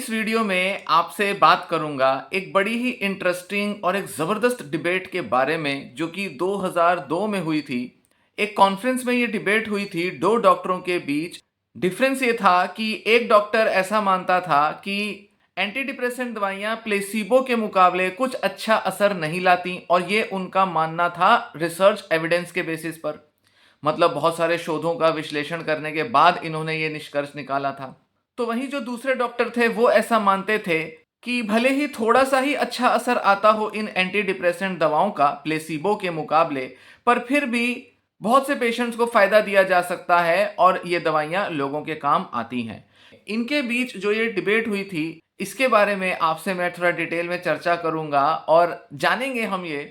इस वीडियो में आपसे बात करूंगा एक बड़ी ही इंटरेस्टिंग और एक ज़बरदस्त डिबेट के बारे में जो कि 2002 में हुई थी। एक कॉन्फ्रेंस में ये डिबेट हुई थी दो डॉक्टरों के बीच। डिफरेंस ये था कि एक डॉक्टर ऐसा मानता था कि एंटी डिप्रेसेंट दवाइयाँ प्लेसिबो के मुकाबले कुछ अच्छा असर नहीं लाती और ये उनका मानना था रिसर्च एविडेंस के बेसिस पर। मतलब बहुत सारे शोधों का विश्लेषण करने के बाद इन्होंने ये निष्कर्ष निकाला था। तो वहीं जो दूसरे डॉक्टर थे वो ऐसा मानते थे कि भले ही थोड़ा सा ही अच्छा असर आता हो इन एंटी डिप्रेसेंट दवाओं का प्लेसिबो के मुकाबले, पर फिर भी बहुत से पेशेंट्स को फायदा दिया जा सकता है और ये दवाइयाँ लोगों के काम आती हैं। इनके बीच जो ये डिबेट हुई थी, इसके बारे में आपसे मैं थोड़ा डिटेल में चर्चा करूंगा और जानेंगे हम ये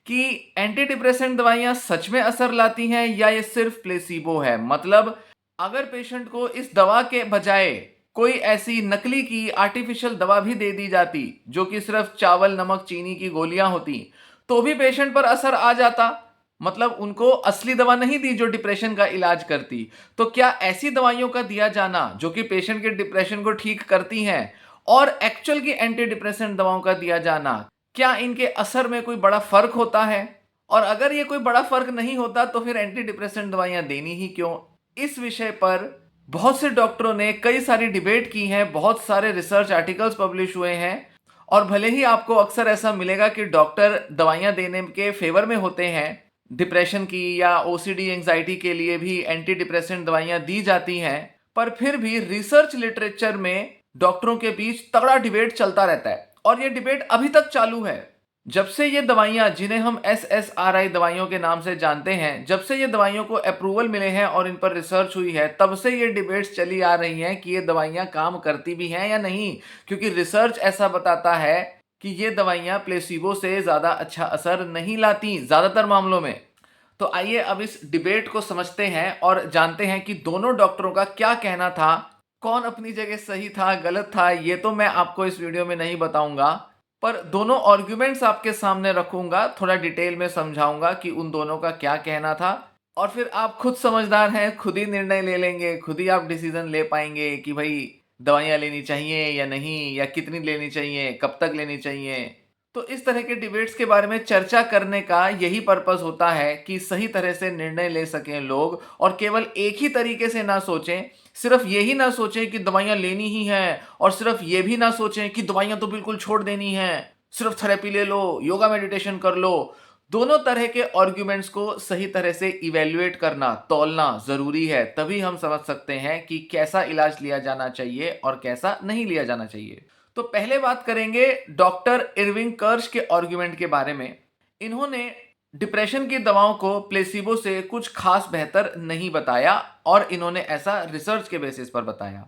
कि एंटी डिप्रेसेंट दवाइयाँ सच में असर लाती हैं या ये सिर्फ प्लेसिबो है। मतलब अगर पेशेंट को इस दवा के बजाय कोई ऐसी नकली की आर्टिफिशियल दवा भी दे दी जाती जो कि सिर्फ चावल नमक चीनी की गोलियां होती, तो भी पेशेंट पर असर आ जाता। मतलब उनको असली दवा नहीं दी जो डिप्रेशन का इलाज करती। तो क्या ऐसी दवाइयों का दिया जाना जो कि पेशेंट के डिप्रेशन को ठीक करती हैं और एक्चुअल की एंटी डिप्रेसेंट दवाओं का दिया जाना, क्या इनके असर में कोई बड़ा फर्क होता है? और अगर ये कोई बड़ा फर्क नहीं होता तो फिर एंटी डिप्रेसेंट दवाइयां देनी ही क्यों? इस विषय पर बहुत से डॉक्टरों ने कई सारी डिबेट की है, बहुत सारे रिसर्च आर्टिकल्स पब्लिश हुए हैं। और भले ही आपको अक्सर ऐसा मिलेगा कि डॉक्टर दवाइयां देने के फेवर में होते हैं, डिप्रेशन की या ओसीडी एंजाइटी के लिए भी एंटी डिप्रेसेंट दवाइयां दी जाती हैं, पर फिर भी रिसर्च लिटरेचर में डॉक्टरों के बीच तगड़ा डिबेट चलता रहता है और ये डिबेट अभी तक चालू है। जब से ये दवाइयाँ जिन्हें हम SSRI दवाइयों के नाम से जानते हैं, जब से ये दवाइयों को अप्रूवल मिले हैं और इन पर रिसर्च हुई है, तब से ये डिबेट्स चली आ रही हैं कि ये दवाइयाँ काम करती भी हैं या नहीं, क्योंकि रिसर्च ऐसा बताता है कि ये दवाइयाँ प्लेसिबो से ज़्यादा अच्छा असर नहीं लाती ज़्यादातर मामलों में। तो आइए अब इस डिबेट को समझते हैं और जानते हैं कि दोनों डॉक्टरों का क्या कहना था, कौन अपनी जगह सही था गलत था, ये तो मैं आपको इस वीडियो में नहीं बताऊंगा, पर दोनों आर्ग्यूमेंट्स आपके सामने रखूंगा, थोड़ा डिटेल में समझाऊंगा कि उन दोनों का क्या कहना था। और फिर आप खुद समझदार हैं, खुद ही निर्णय ले लेंगे, खुद ही आप डिसीजन ले पाएंगे कि भाई दवाइयाँ लेनी चाहिए या नहीं, या कितनी लेनी चाहिए, कब तक लेनी चाहिए। तो इस तरह के डिबेट्स के बारे में चर्चा करने का यही पर्पस होता है कि सही तरह से निर्णय ले सकें लोग और केवल एक ही तरीके से ना सोचें। सिर्फ यही ना सोचें कि दवाइयाँ लेनी ही हैं और सिर्फ ये भी ना सोचें कि दवाइयाँ तो बिल्कुल छोड़ देनी हैं, सिर्फ थेरेपी ले लो, योगा मेडिटेशन कर लो। दोनों तरह के आर्ग्यूमेंट्स को सही तरह से इवेल्युएट करना, तौलना ज़रूरी है, तभी हम समझ सकते हैं कि कैसा इलाज लिया जाना चाहिए और कैसा नहीं लिया जाना चाहिए। तो पहले बात करेंगे डॉक्टर इरविंग कर्श के आर्ग्यूमेंट के बारे में। इन्होंने डिप्रेशन की दवाओं को प्लेसिबो से कुछ खास बेहतर नहीं बताया और इन्होंने ऐसा रिसर्च के बेसिस पर बताया।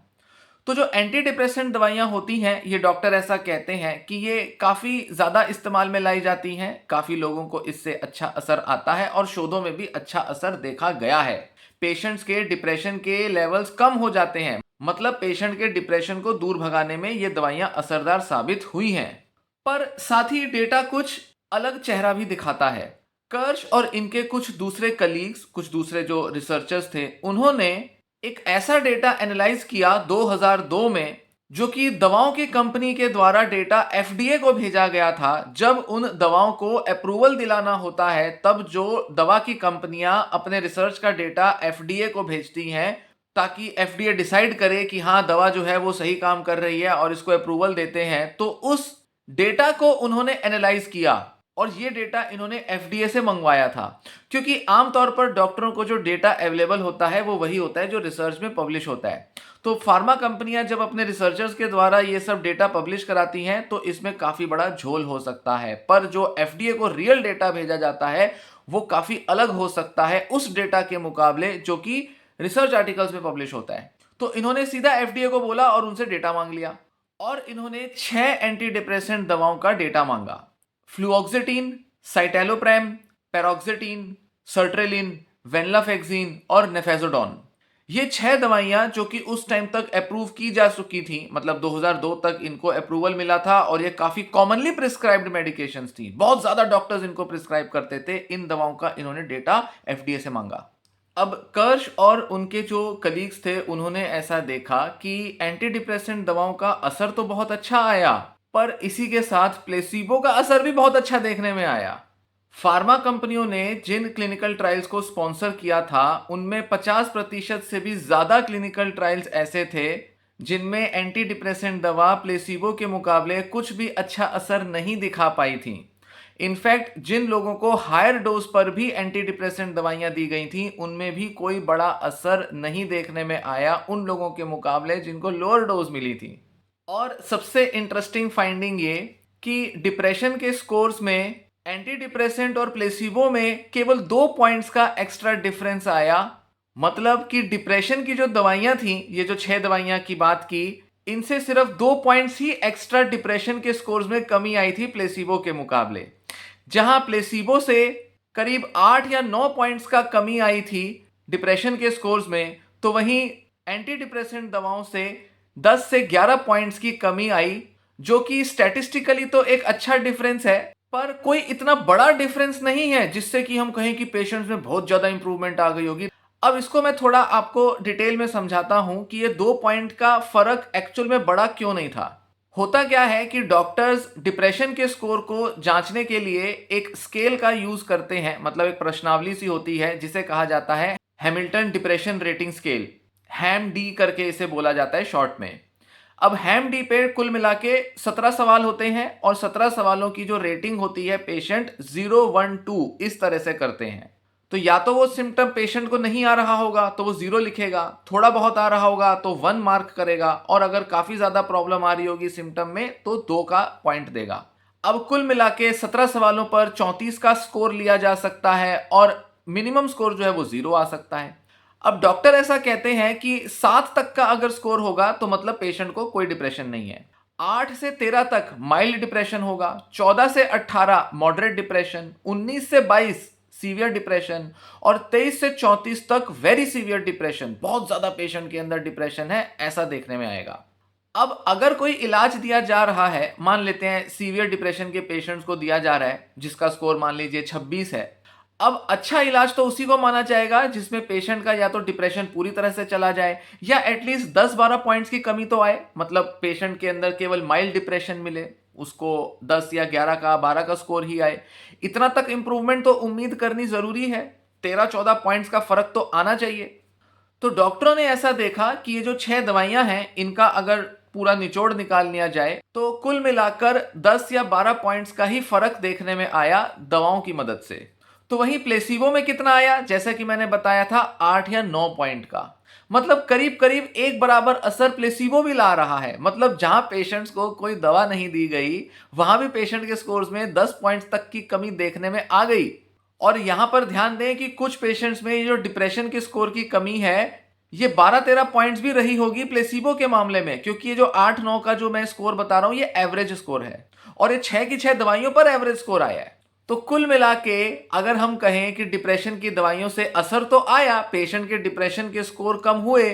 तो जो एंटी डिप्रेसेंट दवाइयाँ होती हैं, ये डॉक्टर ऐसा कहते हैं कि ये काफ़ी ज़्यादा इस्तेमाल में लाई जाती हैं, काफ़ी लोगों को इससे अच्छा असर आता है और शोधों में भी अच्छा असर देखा गया है। पेशेंट्स के डिप्रेशन के लेवल्स कम हो जाते हैं, मतलब पेशेंट के डिप्रेशन को दूर भगाने में ये दवाइयाँ असरदार साबित हुई हैं। पर साथ ही डेटा कुछ अलग चेहरा भी दिखाता है। कर्श और इनके कुछ दूसरे कलीग्स, कुछ दूसरे जो रिसर्चर्स थे, उन्होंने एक ऐसा डेटा एनालाइज किया 2002 में, जो कि दवाओं की कंपनी के द्वारा डेटा FDA को भेजा गया था। जब उन दवाओं को अप्रूवल दिलाना होता है, तब जो दवा की कंपनियां अपने रिसर्च का डेटा FDA को भेजती हैं ताकि FDA डिसाइड करे कि हाँ दवा जो है वो सही काम कर रही है और इसको अप्रूवल देते हैं। तो उस डेटा को उन्होंने एनालाइज किया और ये डेटा इन्होंने FDA से मंगवाया था, क्योंकि आमतौर पर डॉक्टरों को जो डेटा अवेलेबल होता है वो वही होता है जो रिसर्च में पब्लिश होता है। तो फार्मा कंपनियां जब अपने रिसर्चर्स के द्वारा ये सब डेटा पब्लिश कराती हैं तो इसमें काफ़ी बड़ा झोल हो सकता है, पर जो FDA को रियल डेटा भेजा जाता है वो काफ़ी अलग हो सकता है उस डेटा के मुकाबले जो कि रिसर्च आर्टिकल्स में पब्लिश होता है। तो इन्होंने सीधा FDA को बोला और उनसे डेटा मांग लिया और इन्होंने 6 एंटी डिप्रेसेंट दवाओं का डेटा मांगा। फ्लुओक्सेटिन, साइटेलोप्रेम, पैरोक्सेटिन, सर्ट्रेलिन, वेनलाफेक्सिन और नेफेजोडोन। ये 6 दवाइयां जो कि उस टाइम तक अप्रूव की जा चुकी थी, मतलब 2002 तक इनको अप्रूवल मिला था और ये काफी कॉमनली प्रिस्क्राइब्ड मेडिकेशंस थी, बहुत ज्यादा डॉक्टर्स इनको प्रिस्क्राइब करते थे। इन दवाओं का इन्होंने डेटा FDA से मांगा। अब कर्श और उनके जो कलीग्स थे उन्होंने ऐसा देखा कि एंटी डिप्रेसेंट दवाओं का असर तो बहुत अच्छा आया, पर इसी के साथ प्लेसिबो का असर भी बहुत अच्छा देखने में आया। फार्मा कंपनियों ने जिन क्लिनिकल ट्रायल्स को स्पॉन्सर किया था उनमें 50% से भी ज्यादा क्लिनिकल ट्रायल्स ऐसे थे जिनमें एंटी डिप्रेसेंट दवा प्लेसिबो के मुकाबले कुछ भी अच्छा असर नहीं दिखा पाई थी। इनफैक्ट जिन लोगों को हायर डोज पर भी एंटी डिप्रेसेंट दवाइयां दी गई थी उनमें भी कोई बड़ा असर नहीं देखने में आया उन लोगों के मुकाबले जिनको लोअर डोज मिली थी। और सबसे इंटरेस्टिंग फाइंडिंग ये कि डिप्रेशन के स्कोर्स में एंटी डिप्रेसेंट और प्लेसिबो में केवल 2 पॉइंट्स का एक्स्ट्रा डिफरेंस आया। मतलब कि डिप्रेशन की जो दवाइयां थी, ये जो 6 दवाइयां की बात की, इनसे सिर्फ 2 पॉइंट्स ही एक्स्ट्रा डिप्रेशन के स्कोर्स में कमी आई थी प्लेसिबो के मुकाबले। जहां प्लेसिबो से करीब 8 या 9 पॉइंट्स का कमी आई थी डिप्रेशन के स्कोर्स में, तो वहीं एंटी डिप्रेसेंट दवाओं से 10 से 11 पॉइंट्स की कमी आई, जो कि स्टैटिस्टिकली तो एक अच्छा डिफरेंस है, पर कोई इतना बड़ा डिफरेंस नहीं है जिससे कि हम कहें कि पेशेंट्स में बहुत ज्यादा इंप्रूवमेंट आ गई होगी। अब इसको मैं थोड़ा आपको डिटेल में समझाता हूं कि ये 2 पॉइंट का फर्क एक्चुअल में बड़ा क्यों नहीं था। होता क्या है कि डॉक्टर्स डिप्रेशन के स्कोर को जांचने के लिए एक स्केल का यूज करते हैं, मतलब एक प्रश्नावली सी होती है जिसे कहा जाता है हैमिल्टन डिप्रेशन रेटिंग स्केल, हैम डी करके इसे बोला जाता है शॉर्ट में। अब हैम डी पे कुल मिला के 17 सवाल होते हैं और 17 सवालों की जो रेटिंग होती है पेशेंट 0, 1, 2 इस तरह से करते हैं। तो या तो वो सिम्टम पेशेंट को नहीं आ रहा होगा तो वो 0 लिखेगा, थोड़ा बहुत आ रहा होगा तो 1 मार्क करेगा, और अगर काफी ज्यादा प्रॉब्लम आ रही होगी सिम्टम में तो 2 का पॉइंट देगा। अब कुल मिला के 17 सवालों पर 34 का स्कोर लिया जा सकता है और मिनिमम स्कोर जो है वो 0 आ सकता है। अब डॉक्टर ऐसा कहते हैं कि 7 तक का अगर स्कोर होगा तो मतलब पेशेंट को कोई डिप्रेशन नहीं है, 8 से 13 तक माइल्ड डिप्रेशन होगा, 14 से 18 मॉडरेट डिप्रेशन, 19 से 22 सीवियर डिप्रेशन और 23 से 34 तक वेरी सीवियर डिप्रेशन, बहुत ज्यादा पेशेंट के अंदर डिप्रेशन है ऐसा देखने में आएगा। अब अगर कोई इलाज दिया जा रहा है, मान लेते हैं सीवियर डिप्रेशन के पेशेंट्स को दिया जा रहा है जिसका स्कोर मान लीजिए 26 है। अब अच्छा इलाज तो उसी को माना जाएगा जिसमें पेशेंट का या तो डिप्रेशन पूरी तरह से चला जाए या एटलीस्ट 10-12 पॉइंट्स की कमी तो आए, मतलब पेशेंट के अंदर केवल माइल्ड डिप्रेशन मिले, उसको 10 या 11 का 12 का स्कोर ही आए। इतना तक इंप्रूवमेंट तो उम्मीद करनी जरूरी है, 13-14 पॉइंट्स का फर्क तो आना चाहिए। तो डॉक्टरों ने ऐसा देखा कि ये जो 6 दवाइयां हैं इनका अगर पूरा निचोड़ निकाल लिया जाए तो कुल मिलाकर 10 या 12 पॉइंट्स का ही फर्क देखने में आया दवाओं की मदद से। तो वहीं प्लेसिबो में कितना आया, जैसा कि मैंने बताया था 8 या 9 पॉइंट का, मतलब करीब करीब एक बराबर असर प्लेसिबो भी ला रहा है। मतलब जहां पेशेंट्स को कोई दवा नहीं दी गई वहां भी पेशेंट के स्कोर्स में 10 पॉइंट्स तक की कमी देखने में आ गई। और यहां पर ध्यान दें कि कुछ पेशेंट्स में ये जो डिप्रेशन के स्कोर की कमी है ये 12-13 पॉइंट्स भी रही होगी प्लेसिबो के मामले में, क्योंकि ये जो 8-9 का जो मैं स्कोर बता रहा हूं ये एवरेज स्कोर है और ये 6 की 6 दवाइयों पर एवरेज स्कोर आया है। तो कुल मिला के अगर हम कहें कि डिप्रेशन की दवाइयों से असर तो आया, पेशेंट के डिप्रेशन के स्कोर कम हुए,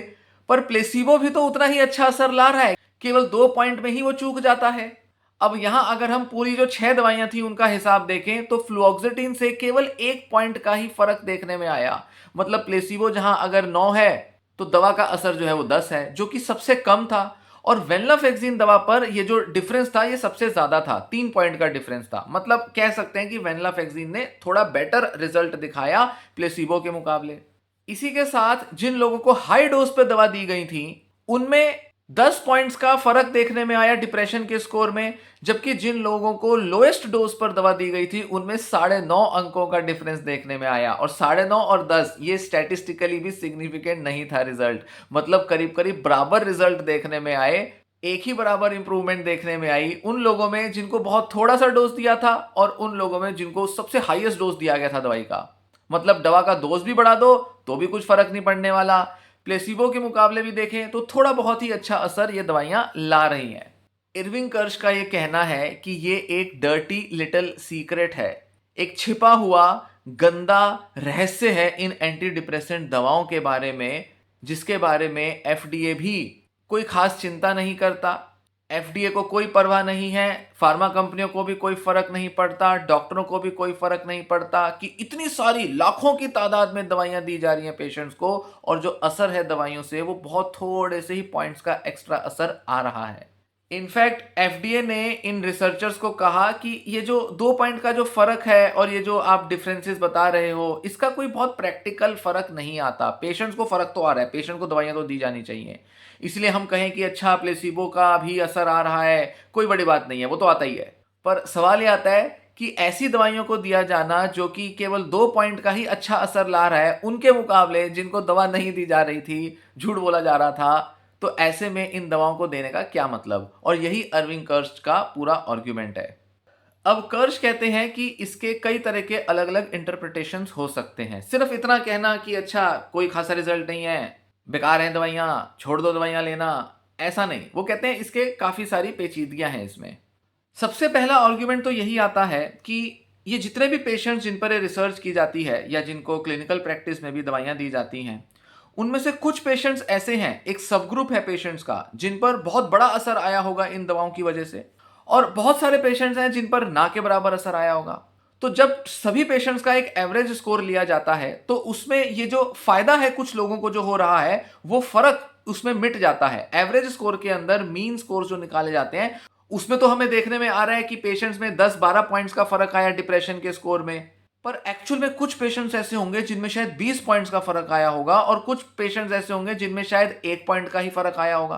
पर प्लेसिबो भी तो उतना ही अच्छा असर ला रहा है, केवल 2 पॉइंट में ही वो चूक जाता है। अब यहां अगर हम पूरी जो 6 दवाइयां थी उनका हिसाब देखें तो फ्लुओक्सेटिन से केवल 1 पॉइंट का ही फर्क देखने में आया। मतलब प्लेसिबो जहां अगर 9 है तो दवा का असर जो है वो 10 है, जो कि सबसे कम था। और वेनलाफेक्सिन दवा पर ये जो डिफरेंस था ये सबसे ज्यादा था, 3 पॉइंट का डिफरेंस था। मतलब कह सकते हैं कि वेनलाफेक्सिन ने थोड़ा बेटर रिजल्ट दिखाया प्लेसिबो के मुकाबले। इसी के साथ जिन लोगों को हाई डोज पे दवा दी गई थी उनमें 10 पॉइंट्स का फर्क देखने में आया डिप्रेशन के स्कोर में, जबकि जिन लोगों को लोएस्ट डोज पर दवा दी गई थी उनमें 9.5 अंकों का डिफरेंस देखने में आया। और 9.5 और 10 ये स्टैटिस्टिकली भी सिग्निफिकेंट नहीं था रिजल्ट, मतलब करीब करीब बराबर रिजल्ट देखने में आए। एक ही बराबर इंप्रूवमेंट देखने में आई उन लोगों में जिनको बहुत थोड़ा सा डोज दिया था और उन लोगों में जिनको सबसे हाईएस्ट डोज दिया गया था दवाई का। मतलब दवा का डोज भी बढ़ा दो तो भी कुछ फर्क नहीं पड़ने वाला। प्लेसिबो के मुकाबले भी देखें तो थोड़ा बहुत ही अच्छा असर ये दवाइयां ला रही हैं। इरविंग कर्श का ये कहना है कि ये एक डर्टी लिटिल सीक्रेट है, एक छिपा हुआ गंदा रहस्य है इन एंटी डिप्रेसेंट दवाओं के बारे में, जिसके बारे में एफडीए भी कोई खास चिंता नहीं करता। एफडीए को कोई परवाह नहीं है, फार्मा कंपनियों को भी कोई फर्क नहीं पड़ता, डॉक्टरों को भी कोई फर्क नहीं पड़ता कि इतनी सारी लाखों की तादाद में दवाइयां दी जा रही हैं पेशेंट्स को, और जो असर है दवाइयों से वो बहुत थोड़े से ही पॉइंट्स का एक्स्ट्रा असर आ रहा है। इनफैक्ट एफडीए ने इन रिसर्चर्स को कहा कि ये जो 2 पॉइंट का जो फर्क है और ये जो आप डिफरेंसेस बता रहे हो, इसका कोई बहुत प्रैक्टिकल फर्क नहीं आता। पेशेंट्स को फर्क तो आ रहा है, पेशेंट को दवाइयां तो दी जानी चाहिए। इसलिए हम कहें कि अच्छा प्लेसिबो का भी असर आ रहा है, कोई बड़ी बात नहीं है, वो तो आता ही है। पर सवाल ये आता है कि ऐसी दवाइयों को दिया जाना जो कि केवल 2 पॉइंट का ही अच्छा असर ला रहा है, उनके मुकाबले जिनको दवा नहीं दी जा रही थी, झूठ बोला जा रहा था, तो ऐसे में इन दवाओं को देने का क्या मतलब? और यही अरविंद कर्श का पूरा आर्ग्यूमेंट है। अब कर्श कहते हैं कि इसके कई तरह के अलग अलग इंटरप्रिटेशंस हो सकते हैं। सिर्फ इतना कहना कि अच्छा कोई खासा रिजल्ट नहीं है, बेकार हैं दवाइयां, छोड़ दो दवाइयां लेना, ऐसा नहीं। वो कहते हैं इसके काफी सारी पेचीदगियां हैं इसमें। सबसे पहला आर्ग्यूमेंट तो यही आता है कि ये जितने भी पेशेंट्स जिन पर रिसर्च की जाती है या जिनको क्लिनिकल प्रैक्टिस में भी दवाइयां दी जाती हैं, उनमें से कुछ पेशेंट्स ऐसे हैं, एक सब ग्रुप है पेशेंट्स का, जिन पर बहुत बड़ा असर आया होगा इन दवाओं की वजह से, और बहुत सारे पेशेंट्स हैं जिन पर ना के बराबर असर आया होगा। तो जब सभी पेशेंट्स का एक एवरेज स्कोर लिया जाता है तो उसमें ये जो फायदा है कुछ लोगों को जो हो रहा है, वो फर्क उसमें मिट जाता है। एवरेज स्कोर के अंदर मीन स्कोर जो निकाले जाते हैं, उसमें तो हमें देखने में आ रहा है कि पेशेंट्स में 10-12 पॉइंट्स का फर्क आया डिप्रेशन के स्कोर में, पर एक्चुअल में कुछ पेशेंट्स ऐसे होंगे जिनमें शायद 20 पॉइंट्स का फर्क आया होगा, और कुछ पेशेंट्स ऐसे होंगे जिनमें शायद 1 पॉइंट का ही फर्क आया होगा।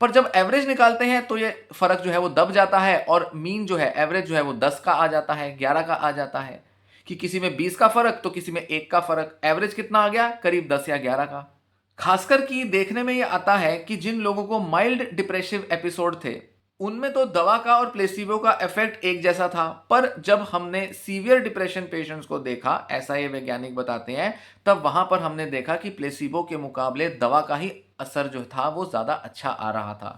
पर जब एवरेज निकालते हैं तो ये फर्क जो है वो दब जाता है, और मीन जो है, एवरेज जो है वो 10 का आ जाता है, 11 का आ जाता है, कि किसी में 20 का फर्क तो किसी में 1 का फर्क। एवरेज कितना आ गया? करीब 10 या 11 का। खासकर कि देखने में ये आता है कि जिन लोगों को माइल्ड डिप्रेसिव एपिसोड थे, उनमें तो दवा का और प्लेसिबो का इफेक्ट एक जैसा था, पर जब हमने सीवियर डिप्रेशन पेशेंट्स को देखा, ऐसा ये वैज्ञानिक बताते हैं, तब वहां पर हमने देखा कि प्लेसिबो के मुकाबले दवा का ही असर जो था वो ज्यादा अच्छा आ रहा था,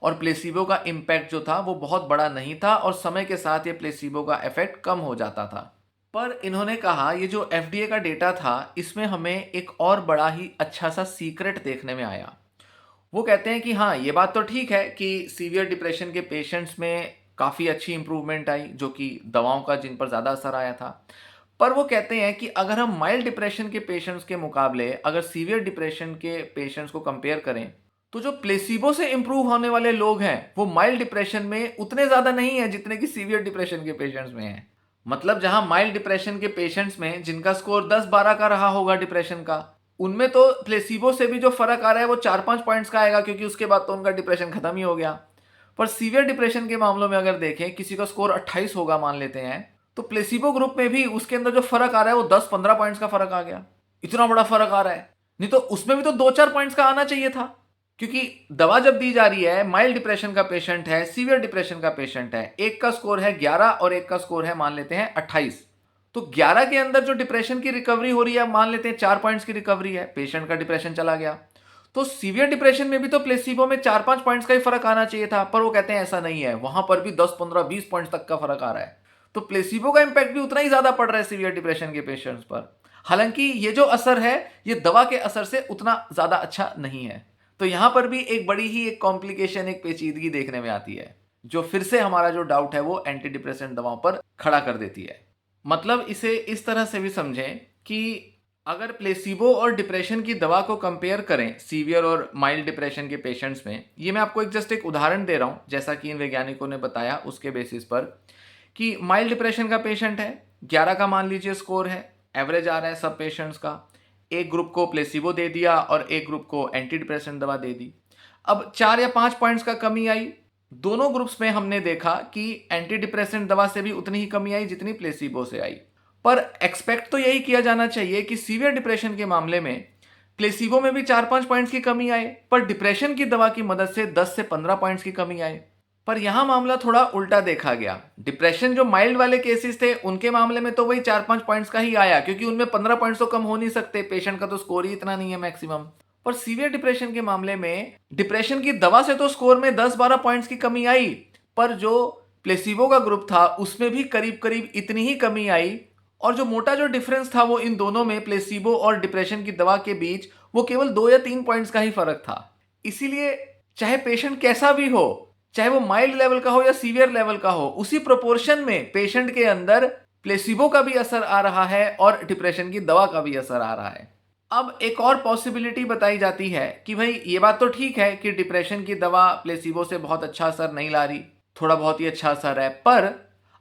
और प्लेसिबो का इम्पैक्ट जो था वो बहुत बड़ा नहीं था, और समय के साथ ये प्लेसिबो का इफेक्ट कम हो जाता था। पर इन्होंने कहा ये जो एफडीए का डेटा था, इसमें हमें एक और बड़ा ही अच्छा सा सीक्रेट देखने में आया। वो कहते हैं कि हाँ, ये बात तो ठीक है कि सीवियर डिप्रेशन के पेशेंट्स में काफ़ी अच्छी इंप्रूवमेंट आई, जो कि दवाओं का जिन पर ज़्यादा असर आया था। पर वो कहते हैं कि अगर हम माइल्ड डिप्रेशन के पेशेंट्स के मुकाबले अगर सीवियर डिप्रेशन के पेशेंट्स को कंपेयर करें, तो जो प्लेसिबो से इंप्रूव होने वाले लोग हैं वो माइल्ड डिप्रेशन में उतने ज़्यादा नहीं है जितने कि सीवियर डिप्रेशन के पेशेंट्स में हैं। मतलब जहां माइल्ड डिप्रेशन के पेशेंट्स में जिनका स्कोर 10-12 का रहा होगा डिप्रेशन का, उनमें तो प्लेसिबो से भी जो फर्क आ रहा है वो 4-5 पॉइंट्स का आएगा, क्योंकि उसके बाद तो उनका डिप्रेशन खत्म ही हो गया। पर सीवियर डिप्रेशन के मामलों में अगर देखें, किसी का स्कोर 28 होगा मान लेते हैं, तो प्लेसिबो ग्रुप में भी उसके अंदर जो फर्क आ रहा है वो 10-15 पॉइंट्स का फर्क आ गया। इतना बड़ा फर्क आ रहा है, नहीं तो उसमें भी तो 2-4 पॉइंट्स का आना चाहिए था, क्योंकि दवा जब दी जा रही है, माइल्ड डिप्रेशन का पेशेंट है, सीवियर डिप्रेशन का पेशेंट है, एक का स्कोर है 11 और एक का स्कोर है मान लेते हैं 28, तो 11 के अंदर जो डिप्रेशन की रिकवरी हो रही है, मान लेते हैं 4 पॉइंट्स की रिकवरी है, पेशेंट का डिप्रेशन चला गया, तो सीवियर डिप्रेशन में भी तो प्लेसिबो में 4-5 पॉइंट्स का ही फर्क आना चाहिए था। पर वो कहते हैं ऐसा नहीं है, वहां पर भी 10-15-20 पॉइंट्स तक का फर्क आ रहा है। तो प्लेसिबो का इंपैक्ट भी उतना ही ज्यादा पड़ रहा है सीवियर डिप्रेशन के पेशेंट्स पर। हालांकि ये जो असर है, ये दवा के असर से उतना ज्यादा अच्छा नहीं है। तो यहां पर भी एक बड़ी ही एक कॉम्प्लिकेशन, एक पेचीदगी देखने में आती है, जो फिर से हमारा जो डाउट है वो एंटी डिप्रेसेंट दवाओं पर खड़ा कर देती है। मतलब इसे इस तरह से भी समझें कि अगर प्लेसिबो और डिप्रेशन की दवा को कंपेयर करें सीवियर और माइल्ड डिप्रेशन के पेशेंट्स में, ये मैं आपको जस्ट एक उदाहरण दे रहा हूं, जैसा कि इन वैज्ञानिकों ने बताया उसके बेसिस पर, कि माइल्ड डिप्रेशन का पेशेंट है, 11 का मान लीजिए स्कोर है, एवरेज आ रहा है सब पेशेंट्स का, एक ग्रुप को प्लेसिबो दे दिया और एक ग्रुप को एंटी डिप्रेसेंट दवा दे दी। अब 4 या 5 पॉइंट्स का कमी आई, दोनों ग्रुप्स में हमने देखा कि एंटी डिप्रेसेंट दवा से भी उतनी ही कमी आई जितनी प्लेसिबो से आई। पर एक्सपेक्ट तो यही किया जाना चाहिए कि सीवियर डिप्रेशन के मामले में प्लेसिबो में भी 4-5 पॉइंट्स की कमी आए, पर डिप्रेशन की दवा की मदद से 10 से 15 पॉइंट्स की कमी आए। पर यहां मामला थोड़ा उल्टा देखा गया। डिप्रेशन जो माइल्ड वाले केसेस थे, उनके मामले में तो वही 4-5 पॉइंट्स का ही आया, क्योंकि उनमें 15 पॉइंट्स तो कम हो नहीं सकते, पेशेंट का तो स्कोर ही इतना नहीं है मैक्सिमम। पर सीवियर डिप्रेशन के मामले में डिप्रेशन की दवा से तो स्कोर में 10-12 पॉइंट्स की कमी आई, पर जो प्लेसिबो का ग्रुप था उसमें भी करीब करीब इतनी ही कमी आई, और जो मोटा जो डिफरेंस था वो इन दोनों में, प्लेसिबो और डिप्रेशन की दवा के बीच, वो केवल 2 या 3 पॉइंट्स का ही फर्क था। इसीलिए चाहे पेशेंट कैसा भी हो, चाहे वो माइल्ड लेवल का हो या सीवियर लेवल का हो, उसी प्रोपोर्शन में पेशेंट के अंदर प्लेसिबो का भी असर आ रहा है और डिप्रेशन की दवा का भी असर आ रहा है। अब एक और पॉसिबिलिटी बताई जाती है कि भाई ये बात तो ठीक है कि डिप्रेशन की दवा प्लेसिबो से बहुत अच्छा असर नहीं ला रही, थोड़ा बहुत ही अच्छा असर है, पर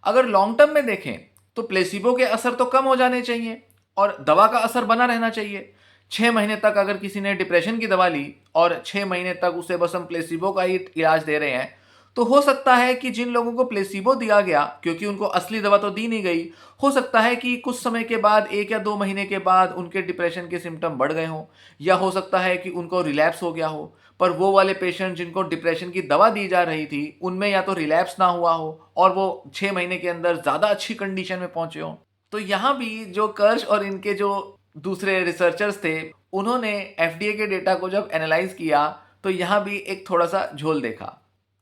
अगर लॉन्ग टर्म में देखें तो प्लेसिबो के असर तो कम हो जाने चाहिए और दवा का असर बना रहना चाहिए। 6 महीने तक अगर किसी ने डिप्रेशन की दवा ली और 6 महीने तक उसे बस हम प्लेसिबो का ही इलाज दे रहे हैं, तो हो सकता है कि जिन लोगों को प्लेसिबो दिया गया, क्योंकि उनको असली दवा तो दी नहीं गई, हो सकता है कि कुछ समय के बाद 1 या 2 महीने के बाद उनके डिप्रेशन के सिम्टम बढ़ गए हों, या हो सकता है कि उनको रिलैप्स हो गया हो। पर वो वाले पेशेंट जिनको डिप्रेशन की दवा दी जा रही थी, उनमें या तो रिलैप्स ना हुआ हो और वो 6 महीने के अंदर ज़्यादा अच्छी कंडीशन में पहुंचे हों। तो यहाँ भी जो कर्श और इनके जो दूसरे रिसर्चर्स थे, उन्होंने एफडीए के डेटा को जब एनालाइज किया तो यहाँ भी एक थोड़ा सा झोल देखा।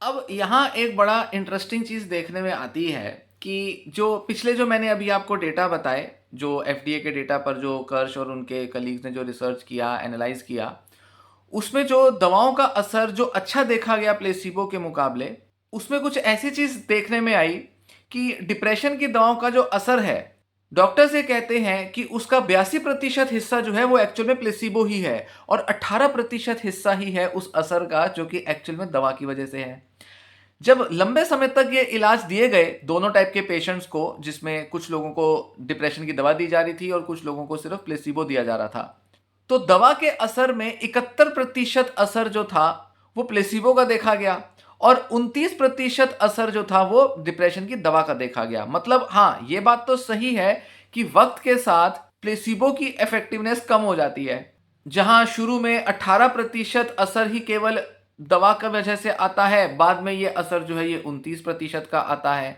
अब यहाँ एक बड़ा इंटरेस्टिंग चीज़ देखने में आती है कि जो पिछले जो मैंने अभी आपको डेटा बताए, जो एफडीए के डेटा पर जो कर्श और उनके कलीग्स ने जो रिसर्च किया, एनालाइज किया, उसमें जो दवाओं का असर जो अच्छा देखा गया प्लेसिबो के मुकाबले, उसमें कुछ ऐसी चीज़ देखने में आई कि डिप्रेशन की दवाओं का जो असर है, डॉक्टर्स ये कहते हैं कि उसका 82% हिस्सा जो है वो एक्चुअल में प्लेसिबो ही है और 18% हिस्सा ही है उस असर का जो कि एक्चुअल में दवा की वजह से है। जब लंबे समय तक ये इलाज दिए गए दोनों टाइप के पेशेंट्स को, जिसमें कुछ लोगों को डिप्रेशन की दवा दी जा रही थी और कुछ लोगों को सिर्फ प्लेसिबो दिया जा रहा था, तो दवा के असर में 71% असर जो था वो प्लेसिबो का देखा गया और 29% असर जो था वो डिप्रेशन की दवा का देखा गया। मतलब हाँ, ये बात तो सही है कि वक्त के साथ प्लेसिबो की इफेक्टिवनेस कम हो जाती है। जहां शुरू में 18% असर ही केवल दवा का वजह से आता है, बाद में ये असर जो है ये 29% का आता है,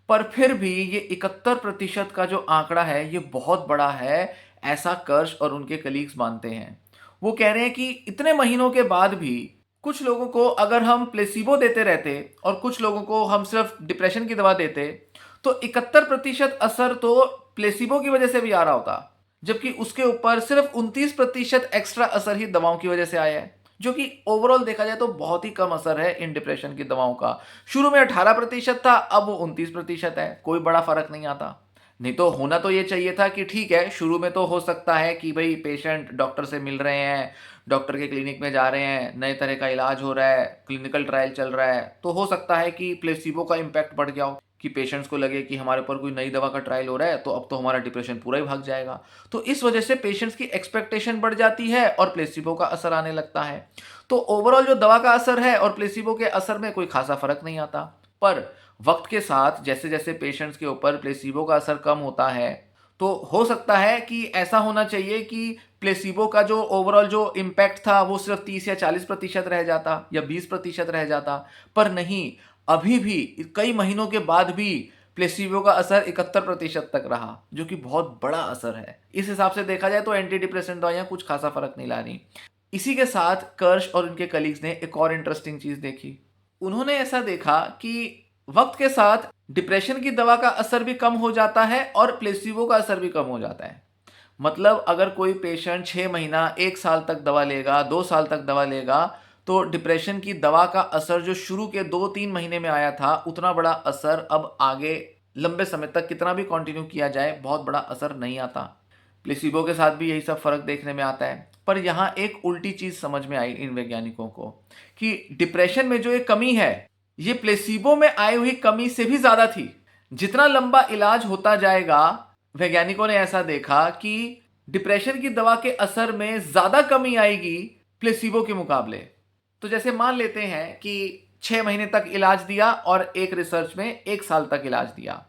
पर फिर भी ये 71% का जो आंकड़ा है ये बहुत बड़ा है, ऐसा कर्श और उनके कलीग्स मानते हैं। वो कह रहे हैं कि इतने महीनों के बाद भी कुछ लोगों को अगर हम प्लेसिबो देते रहते और कुछ लोगों को हम सिर्फ डिप्रेशन की दवा देते, तो 71% असर तो प्लेसिबो की वजह से भी आ रहा होता, जबकि उसके ऊपर सिर्फ 29% एक्स्ट्रा असर ही दवाओं की वजह से आया है, जो कि ओवरऑल देखा जाए तो बहुत ही कम असर है इन डिप्रेशन की दवाओं का। शुरू में 18% था, अब वो 29% है, कोई बड़ा फर्क नहीं आता। नहीं तो होना तो ये चाहिए था कि ठीक है, शुरू में तो हो सकता है कि भाई पेशेंट डॉक्टर से मिल रहे हैं, डॉक्टर के क्लिनिक में जा रहे हैं, नए तरह का इलाज हो रहा है, क्लिनिकल ट्रायल चल रहा है, तो हो सकता है कि प्लेसिबो का इम्पैक्ट बढ़ गया हो, कि पेशेंट्स को लगे कि हमारे ऊपर कोई नई दवा का ट्रायल हो रहा है तो अब तो हमारा डिप्रेशन पूरा ही भाग जाएगा। तो इस वजह से पेशेंट्स की एक्सपेक्टेशन बढ़ जाती है और प्लेसिबो का असर आने लगता है। तो ओवरऑल जो दवा का असर है और प्लेसिबो के असर में कोई खासा फर्क नहीं आता। पर वक्त के साथ जैसे जैसे पेशेंट्स के ऊपर प्लेसिबो का असर कम होता है, तो हो सकता है कि ऐसा होना चाहिए कि प्लेसिबो का जो ओवरऑल जो इम्पैक्ट था वो सिर्फ 30 या 40% रह जाता या 20% रह जाता, पर नहीं, अभी भी कई महीनों के बाद भी प्लेसिबो का असर 71% तक रहा, जो कि बहुत बड़ा असर है। इस हिसाब से देखा जाए तो एंटी डिप्रेसेंट दवाइयां कुछ खासा फर्क नहीं ला रही। इसी के साथ कर्श और उनके कलीग्स ने एक और इंटरेस्टिंग चीज देखी। उन्होंने ऐसा देखा कि वक्त के साथ डिप्रेशन की दवा का असर भी कम हो जाता है और प्लेसिबो का असर भी कम हो जाता है। मतलब अगर कोई पेशेंट 6 महीना 1 साल तक दवा लेगा, 2 साल तक दवा लेगा, तो डिप्रेशन की दवा का असर जो शुरू के 2-3 महीने में आया था, उतना बड़ा असर अब आगे लंबे समय तक कितना भी कंटिन्यू किया जाए बहुत बड़ा असर नहीं आता। प्लेसिबो के साथ भी यही सब फर्क देखने में आता है। पर यहाँ एक उल्टी चीज समझ में आई इन वैज्ञानिकों को कि डिप्रेशन में जो ये कमी है, ये प्लेसिबो में आई हुई कमी से भी ज्यादा थी। जितना लंबा इलाज होता जाएगा, वैज्ञानिकों ने ऐसा देखा कि डिप्रेशन की दवा के असर में ज्यादा कमी आएगी प्लेसिबो के मुकाबले। तो जैसे मान लेते हैं कि 6 महीने तक इलाज दिया और एक रिसर्च में 1 साल तक इलाज दिया।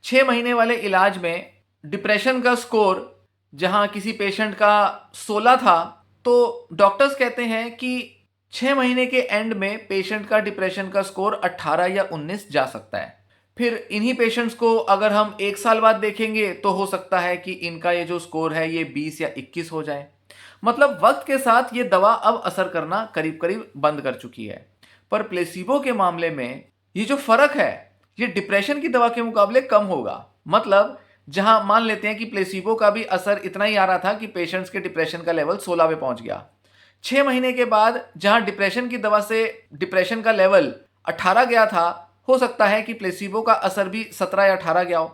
6 महीने वाले इलाज में डिप्रेशन का स्कोर जहां किसी पेशेंट का 16 था, तो डॉक्टर्स कहते हैं कि 6 महीने के एंड में पेशेंट का डिप्रेशन का स्कोर 18 या 19 जा सकता है। फिर इन्हीं पेशेंट्स को अगर हम 1 साल बाद देखेंगे तो हो सकता है कि इनका ये जो स्कोर है ये 20 या 21 हो जाए। मतलब वक्त के साथ ये दवा अब असर करना करीब करीब बंद कर चुकी है। पर प्लेसिबो के मामले में ये जो फर्क है ये डिप्रेशन की दवा के मुकाबले कम होगा। मतलब जहां मान लेते हैं कि प्लेसिबो का भी असर इतना ही आ रहा था कि पेशेंट्स के डिप्रेशन का लेवल 16 पे पहुंच गया, 6 महीने के बाद जहां डिप्रेशन की दवा से डिप्रेशन का लेवल 18 गया था, हो सकता है कि प्लेसिबो का असर भी 17 या 18 गया हो।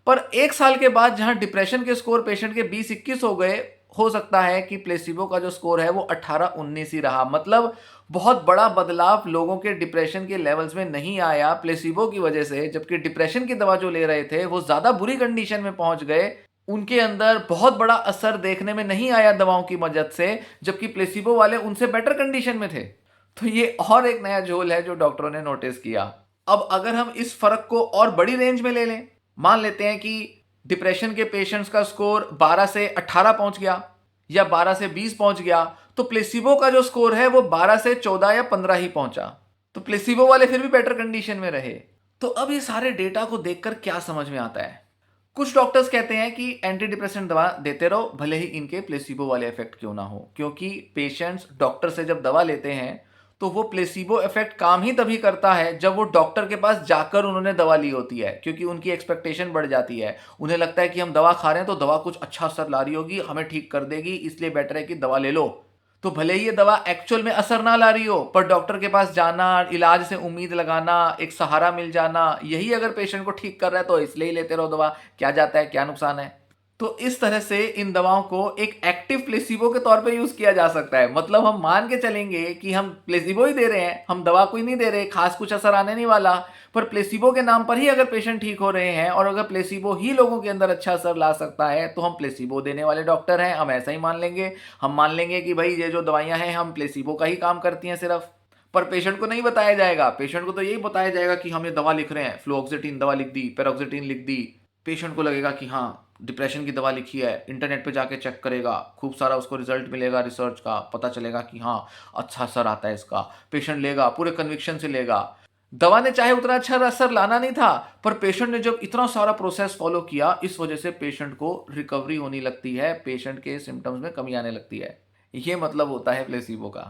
पर 1 साल के बाद जहां डिप्रेशन के स्कोर पेशेंट के 20-21 हो गए, हो सकता है कि प्लेसिबो का जो स्कोर है वो 18-19 ही रहा। मतलब बहुत बड़ा बदलाव लोगों के डिप्रेशन के लेवल्स में नहीं आया प्लेसिबो की वजह से, जबकि डिप्रेशन की दवा जो ले रहे थे वो ज्यादा बुरी कंडीशन में पहुंच गए। उनके अंदर बहुत बड़ा असर देखने में नहीं आया दवाओं की मदद से, जबकि प्लेसिबो वाले उनसे बेटर कंडीशन में थे। तो ये और एक नया झोल है जो डॉक्टरों ने नोटिस किया। अब अगर हम इस फर्क को और बड़ी रेंज में ले लें, मान लेते हैं कि डिप्रेशन के पेशेंट्स का स्कोर 12 से 18 पहुंच गया या 12 से 20 पहुंच गया, तो प्लेसिबो का जो स्कोर है वो 12 से 14 या 15 ही पहुंचा। तो प्लेसिबो वाले फिर भी बेटर कंडीशन में रहे। तो अब ये सारे डेटा को देखकर क्या समझ में आता है? कुछ डॉक्टर्स कहते हैं कि एंटी डिप्रेसेंट दवा देते रहो, भले ही इनके प्लेसिबो वाले इफेक्ट क्यों ना हो, क्योंकि पेशेंट्स डॉक्टर से जब दवा लेते हैं तो वो प्लेसिबो इफेक्ट काम ही तभी करता है जब वो डॉक्टर के पास जाकर उन्होंने दवा ली होती है, क्योंकि उनकी एक्सपेक्टेशन बढ़ जाती है। उन्हें लगता है कि हम दवा खा रहे हैं तो दवा कुछ अच्छा असर ला रही होगी, हमें ठीक कर देगी, इसलिए बेटर है कि दवा ले लो। तो भले ही ये दवा एक्चुअल में असर ना ला रही हो, पर डॉक्टर के पास जाना, इलाज से उम्मीद लगाना, एक सहारा मिल जाना, यही अगर पेशेंट को ठीक कर रहा है तो इसलिए ही लेते रहो दवा। क्या जाता है, क्या नुकसान है? तो इस तरह से इन दवाओं को एक एक्टिव प्लेसिबो के तौर पे यूज किया जा सकता है। मतलब हम मान के चलेंगे कि हम प्लेसिबो ही दे रहे हैं, हम दवा कोई नहीं दे रहे, खास कुछ असर आने नहीं वाला, पर प्लेसिबो के नाम पर ही अगर पेशेंट ठीक हो रहे हैं और अगर प्लेसिबो ही लोगों के अंदर अच्छा असर ला सकता है तो हम प्लेसिबो देने वाले डॉक्टर हैं, हम ऐसा ही मान लेंगे। हम मान लेंगे कि भाई ये जो दवाइयां हैं हम प्लेसिबो का ही काम करती हैं सिर्फ। पर पेशेंट को नहीं बताया जाएगा, पेशेंट को तो यही बताया जाएगा कि हम ये दवा लिख रहे हैं, फ्लोक्सेटिन दवा लिख दी, पेरोक्सेटिन लिख दी। पेशेंट को लगेगा कि हाँ डिप्रेशन की दवा लिखी है, इंटरनेट पे जाके चेक करेगा, खूब सारा उसको रिजल्ट मिलेगा, रिसर्च का पता चलेगा कि हाँ अच्छा असर आता है इसका। पेशेंट लेगा, पूरे कन्विक्शन से लेगा। दवा ने चाहे उतना अच्छा असर लाना नहीं था, पर पेशेंट ने जब इतना सारा प्रोसेस फॉलो किया, इस वजह से पेशेंट को रिकवरी होने लगती है, पेशेंट के सिम्टम्स में कमी आने लगती है। ये मतलब होता है प्लेसिबो का।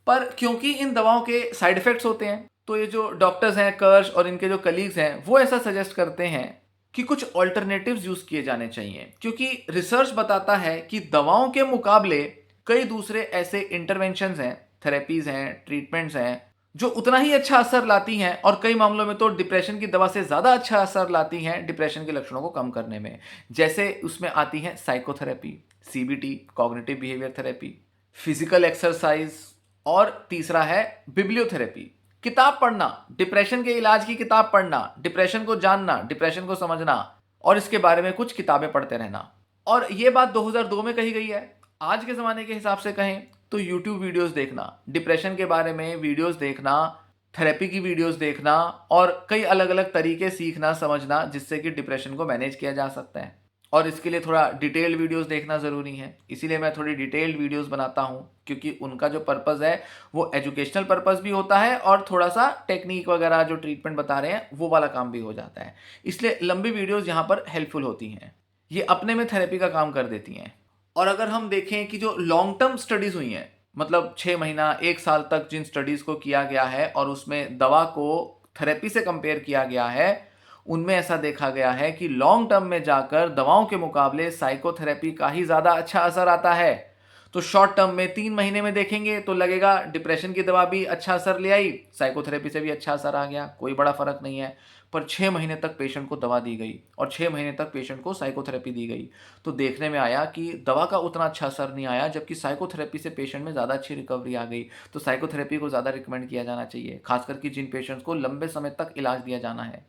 पर क्योंकि इन दवाओं के साइड इफेक्ट्स होते हैं, तो ये जो डॉक्टर्स हैं कर्श और इनके जो कलीग्स हैं वो ऐसा सजेस्ट करते हैं कि कुछ ऑल्टरनेटिव्स यूज किए जाने चाहिए, क्योंकि रिसर्च बताता है कि दवाओं के मुकाबले कई दूसरे ऐसे इंटरवेंशंस हैं, थेरेपीज हैं, ट्रीटमेंट्स हैं जो उतना ही अच्छा असर लाती हैं और कई मामलों में तो डिप्रेशन की दवा से ज्यादा अच्छा असर लाती हैं डिप्रेशन के लक्षणों को कम करने में। जैसे उसमें आती है psychotherapy, CBT, cognitive behaviour therapy, physical exercise, और तीसरा है बिब्लियोथेरेपी। किताब पढ़ना, डिप्रेशन के इलाज की किताब पढ़ना, डिप्रेशन को जानना, डिप्रेशन को समझना और इसके बारे में कुछ किताबें पढ़ते रहना। और ये बात 2002 में कही गई है। आज के ज़माने के हिसाब से कहें तो यूट्यूब वीडियोस देखना, डिप्रेशन के बारे में वीडियोस देखना, थेरेपी की वीडियोस देखना और कई अलग अलग तरीके सीखना, समझना, जिससे कि डिप्रेशन को मैनेज किया जा सकता है। और इसके लिए थोड़ा डिटेल्ड वीडियोस देखना ज़रूरी है, इसीलिए मैं थोड़ी डिटेल्ड वीडियोस बनाता हूँ, क्योंकि उनका जो पर्पज़ है वो एजुकेशनल पर्पज़ भी होता है और थोड़ा सा टेक्निक वगैरह जो ट्रीटमेंट बता रहे हैं वो वाला काम भी हो जाता है। इसलिए लंबी वीडियोस यहाँ पर हेल्पफुल होती हैं, ये अपने में थेरेपी का काम कर देती हैं। और अगर हम देखें कि जो लॉन्ग टर्म स्टडीज़ हुई हैं, मतलब 6 महीना 1 साल तक जिन स्टडीज़ को किया गया है और उसमें दवा को थेरेपी से कंपेयर किया गया है, उनमें ऐसा देखा गया है कि लॉन्ग टर्म में जाकर दवाओं के मुकाबले साइकोथेरेपी का ही ज़्यादा अच्छा असर आता है। तो शॉर्ट टर्म में 3 महीने में देखेंगे तो लगेगा डिप्रेशन की दवा भी अच्छा असर ले आई, साइकोथेरेपी से भी अच्छा असर आ गया, कोई बड़ा फर्क नहीं है। पर 6 महीने तक पेशेंट को दवा दी गई और 6 महीने तक पेशेंट को साइकोथेरेपी दी गई, तो देखने में आया कि दवा का उतना अच्छा असर नहीं आया, जबकि साइकोथेरेपी से पेशेंट में ज़्यादा अच्छी रिकवरी आ गई। तो साइकोथेरेपी को ज़्यादा रिकमेंड किया जाना चाहिए, खासकर कि जिन पेशेंट्स को लंबे समय तक इलाज दिया जाना है।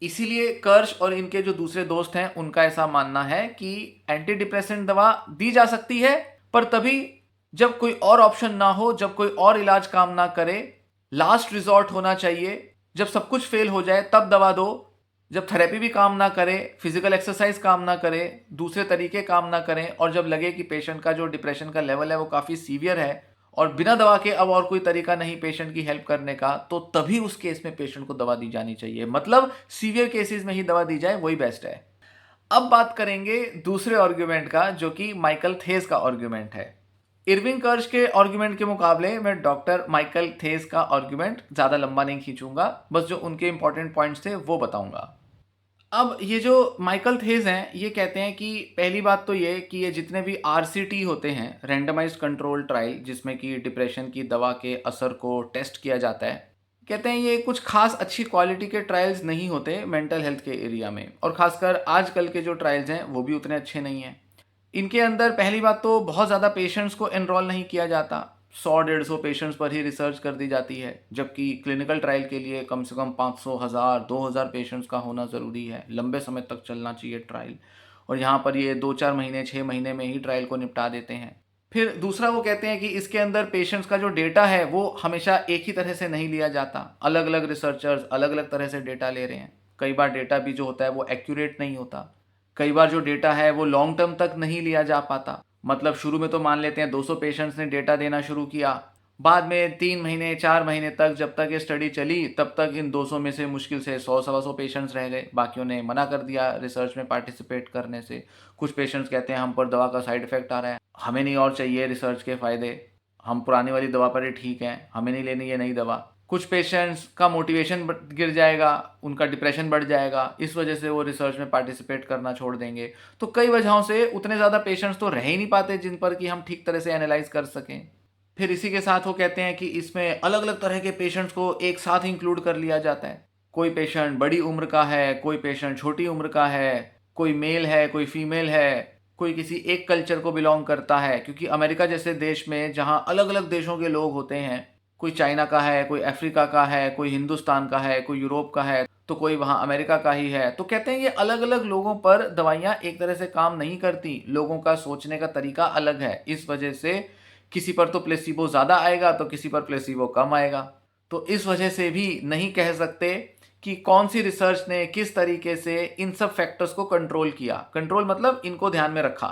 इसीलिए कर्श और इनके जो दूसरे दोस्त हैं उनका ऐसा मानना है कि एंटी डिप्रेसेंट दवा दी जा सकती है, पर तभी जब कोई और ऑप्शन ना हो, जब कोई और इलाज काम ना करे, लास्ट रिजॉर्ट होना चाहिए। जब सब कुछ फेल हो जाए तब दवा दो, जब थेरेपी भी काम ना करे, फिजिकल एक्सरसाइज काम ना करे, दूसरे तरीके काम ना करें और जब लगे कि पेशेंट का जो डिप्रेशन का लेवल है वो काफ़ी सीवियर है और बिना दवा के अब और कोई तरीका नहीं पेशेंट की हेल्प करने का, तो तभी उस केस में पेशेंट को दवा दी जानी चाहिए। मतलब सीवियर केसेस में ही दवा दी जाए, वही बेस्ट है। अब बात करेंगे दूसरे आर्ग्यूमेंट का, जो कि माइकल थेस का आर्ग्यूमेंट है। इरविंग कर्श के आर्ग्यूमेंट के मुकाबले मैं डॉक्टर माइकल थेस का आर्ग्यूमेंट ज़्यादा लंबा नहीं खींचूंगा, बस जो उनके इंपॉर्टेंट पॉइंट्स थे वो बताऊंगा। अब ये जो माइकल थेस हैं ये कहते हैं कि पहली बात तो ये कि ये जितने भी आरसीटी होते हैं, रैंडमाइज्ड कंट्रोल ट्रायल, जिसमें कि डिप्रेशन की दवा के असर को टेस्ट किया जाता है, कहते हैं ये कुछ खास अच्छी क्वालिटी के ट्रायल्स नहीं होते मेंटल हेल्थ के एरिया में, और खासकर आजकल के जो ट्रायल्स हैं वो भी उतने अच्छे नहीं हैं। इनके अंदर पहली बात तो बहुत ज़्यादा पेशेंट्स को एनरोल नहीं किया जाता। 100-150 पेशेंट्स पर ही रिसर्च कर दी जाती है, जबकि क्लिनिकल ट्रायल के लिए कम से कम 500, 1000, 2000 पेशेंट्स का होना ज़रूरी है। लंबे समय तक चलना चाहिए ट्रायल, और यहाँ पर ये 2-4 महीने 6 महीने में ही ट्रायल को निपटा देते हैं। फिर दूसरा वो कहते हैं कि इसके अंदर पेशेंट्स का जो डेटा है वो हमेशा एक ही तरह से नहीं लिया जाता। अलग अलग रिसर्चर्स अलग अलग तरह से डेटा ले रहे हैं। कई बार डेटा भी जो होता है वो एक्यूरेट नहीं होता। कई बार जो डेटा है वो लॉन्ग टर्म तक नहीं लिया जा पाता। मतलब शुरू में तो मान लेते हैं 200 पेशेंट्स ने डेटा देना शुरू किया, बाद में 3 महीने 4 महीने तक जब तक ये स्टडी चली तब तक इन 200 में से मुश्किल से 100-125 पेशेंट्स रह गए। बाकियों ने मना कर दिया रिसर्च में पार्टिसिपेट करने से। कुछ पेशेंट्स कहते हैं हम पर दवा का साइड इफेक्ट आ रहा है, हमें नहीं और चाहिए रिसर्च के फ़ायदे, हम पुरानी वाली दवा पर ही ठीक हैं, हमें नहीं लेनी ये नई दवा। कुछ पेशेंट्स का मोटिवेशन गिर जाएगा, उनका डिप्रेशन बढ़ जाएगा, इस वजह से वो रिसर्च में पार्टिसिपेट करना छोड़ देंगे। तो कई वजहों से उतने ज़्यादा पेशेंट्स तो रह ही नहीं पाते जिन पर कि हम ठीक तरह से एनालाइज कर सकें। फिर इसी के साथ वो कहते हैं कि इसमें अलग अलग तरह के पेशेंट्स को एक साथ इंक्लूड कर लिया जाता है। कोई पेशेंट बड़ी उम्र का है, कोई पेशेंट छोटी उम्र का है, कोई मेल है, कोई फीमेल है, कोई किसी एक कल्चर को बिलोंग करता है, क्योंकि अमेरिका जैसे देश में जहाँ अलग अलग देशों के लोग होते हैं, कोई चाइना का है, कोई अफ्रीका का है, कोई हिंदुस्तान का है, कोई यूरोप का है, तो कोई वहाँ अमेरिका का ही है। तो कहते हैं ये अलग अलग लोगों पर दवाइयाँ एक तरह से काम नहीं करती। लोगों का सोचने का तरीका अलग है, इस वजह से किसी पर तो प्लेसिबो ज़्यादा आएगा तो किसी पर प्लेसिबो कम आएगा। तो इस वजह से भी नहीं कह सकते कि कौन सी रिसर्च ने किस तरीके से इन सब फैक्टर्स को कंट्रोल किया। कंट्रोल मतलब इनको ध्यान में रखा।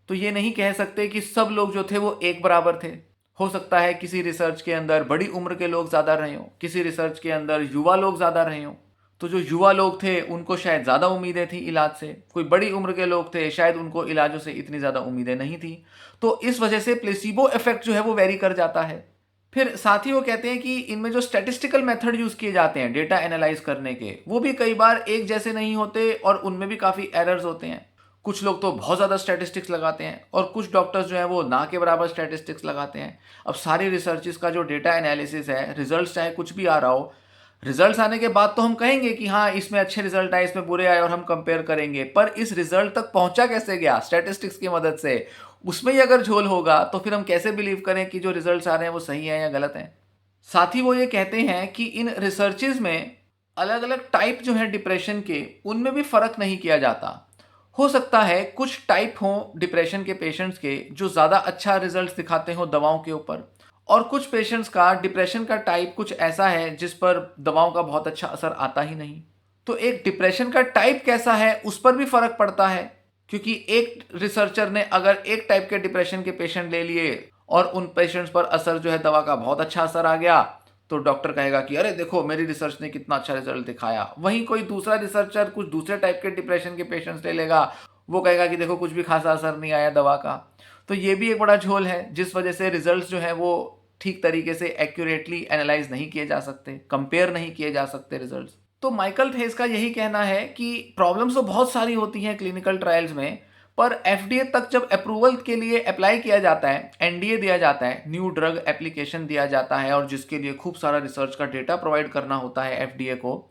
तो ये नहीं कह सकते कि सब लोग जो थे वो एक बराबर थे। हो सकता है किसी रिसर्च के अंदर बड़ी उम्र के लोग ज़्यादा रहे हों, किसी रिसर्च के अंदर युवा लोग ज़्यादा रहे हों। तो जो युवा लोग थे उनको शायद ज़्यादा उम्मीदें थी इलाज से, कोई बड़ी उम्र के लोग थे शायद उनको इलाजों से इतनी ज़्यादा उम्मीदें नहीं थी। तो इस वजह से प्लेसिबो इफेक्ट जो है वो वेरी कर जाता है। फिर साथ ही वो कहते हैं कि इनमें जो स्टैटिस्टिकल मेथड यूज़ किए जाते हैं डेटा एनालाइज करने के, वो भी कई बार एक जैसे नहीं होते और उनमें भी काफ़ी एरर्स होते हैं। कुछ लोग तो बहुत ज़्यादा स्टैटिस्टिक्स लगाते हैं और कुछ डॉक्टर्स जो हैं वो ना के बराबर स्टैटिस्टिक्स लगाते हैं। अब सारी रिसर्चेस का जो डेटा एनालिसिस है, रिजल्ट चाहे कुछ भी आ रहा हो, रिजल्ट्स आने के बाद तो हम कहेंगे कि हाँ इसमें अच्छे रिजल्ट आए, इसमें बुरे आए, और हम कंपेयर करेंगे। पर इस रिजल्ट तक पहुंचा कैसे गया स्टैटिस्टिक्स की मदद से, उसमें ही अगर झोल होगा तो फिर हम कैसे बिलीव करें कि जो रिजल्ट्स आ रहे हैं वो सही है या गलत हैं। साथ ही वो ये कहते हैं कि इन रिसर्चेज में अलग अलग टाइप जो है डिप्रेशन के, उनमें भी फ़र्क नहीं किया जाता। हो सकता है कुछ टाइप हों डिप्रेशन के पेशेंट्स के जो ज़्यादा अच्छा रिजल्ट दिखाते हो दवाओं के ऊपर, और कुछ पेशेंट्स का डिप्रेशन का टाइप कुछ ऐसा है जिस पर दवाओं का बहुत अच्छा असर आता ही नहीं। तो एक डिप्रेशन का टाइप कैसा है उस पर भी फ़र्क पड़ता है, क्योंकि एक रिसर्चर ने अगर एक टाइप के डिप्रेशन के पेशेंट ले लिए और उन पेशेंट्स पर असर जो है दवा का बहुत अच्छा असर आ गया, तो डॉक्टर कहेगा कि अरे देखो मेरी रिसर्च ने कितना अच्छा रिजल्ट दिखाया। वहीं कोई दूसरा रिसर्चर कुछ दूसरे टाइप के डिप्रेशन के पेशेंट्स ले लेगा, वो कहेगा कि देखो कुछ भी खासा असर नहीं आया दवा का। तो ये भी एक बड़ा झोल है जिस वजह से रिजल्ट्स जो है वो ठीक तरीके से एक्यूरेटली एनालाइज नहीं किए जा सकते, कंपेयर नहीं किए जा सकते रिजल्ट्स। तो माइकल थेस का यही कहना है कि प्रॉब्लम्स तो बहुत सारी होती हैं क्लिनिकल ट्रायल्स में, पर एफडीए तक जब अप्रूवल के लिए अप्लाई किया जाता है, एनडीए दिया जाता है, न्यू ड्रग एप्लीकेशन दिया जाता है, और जिसके लिए खूब सारा रिसर्च का डेटा प्रोवाइड करना होता है एफडीए को,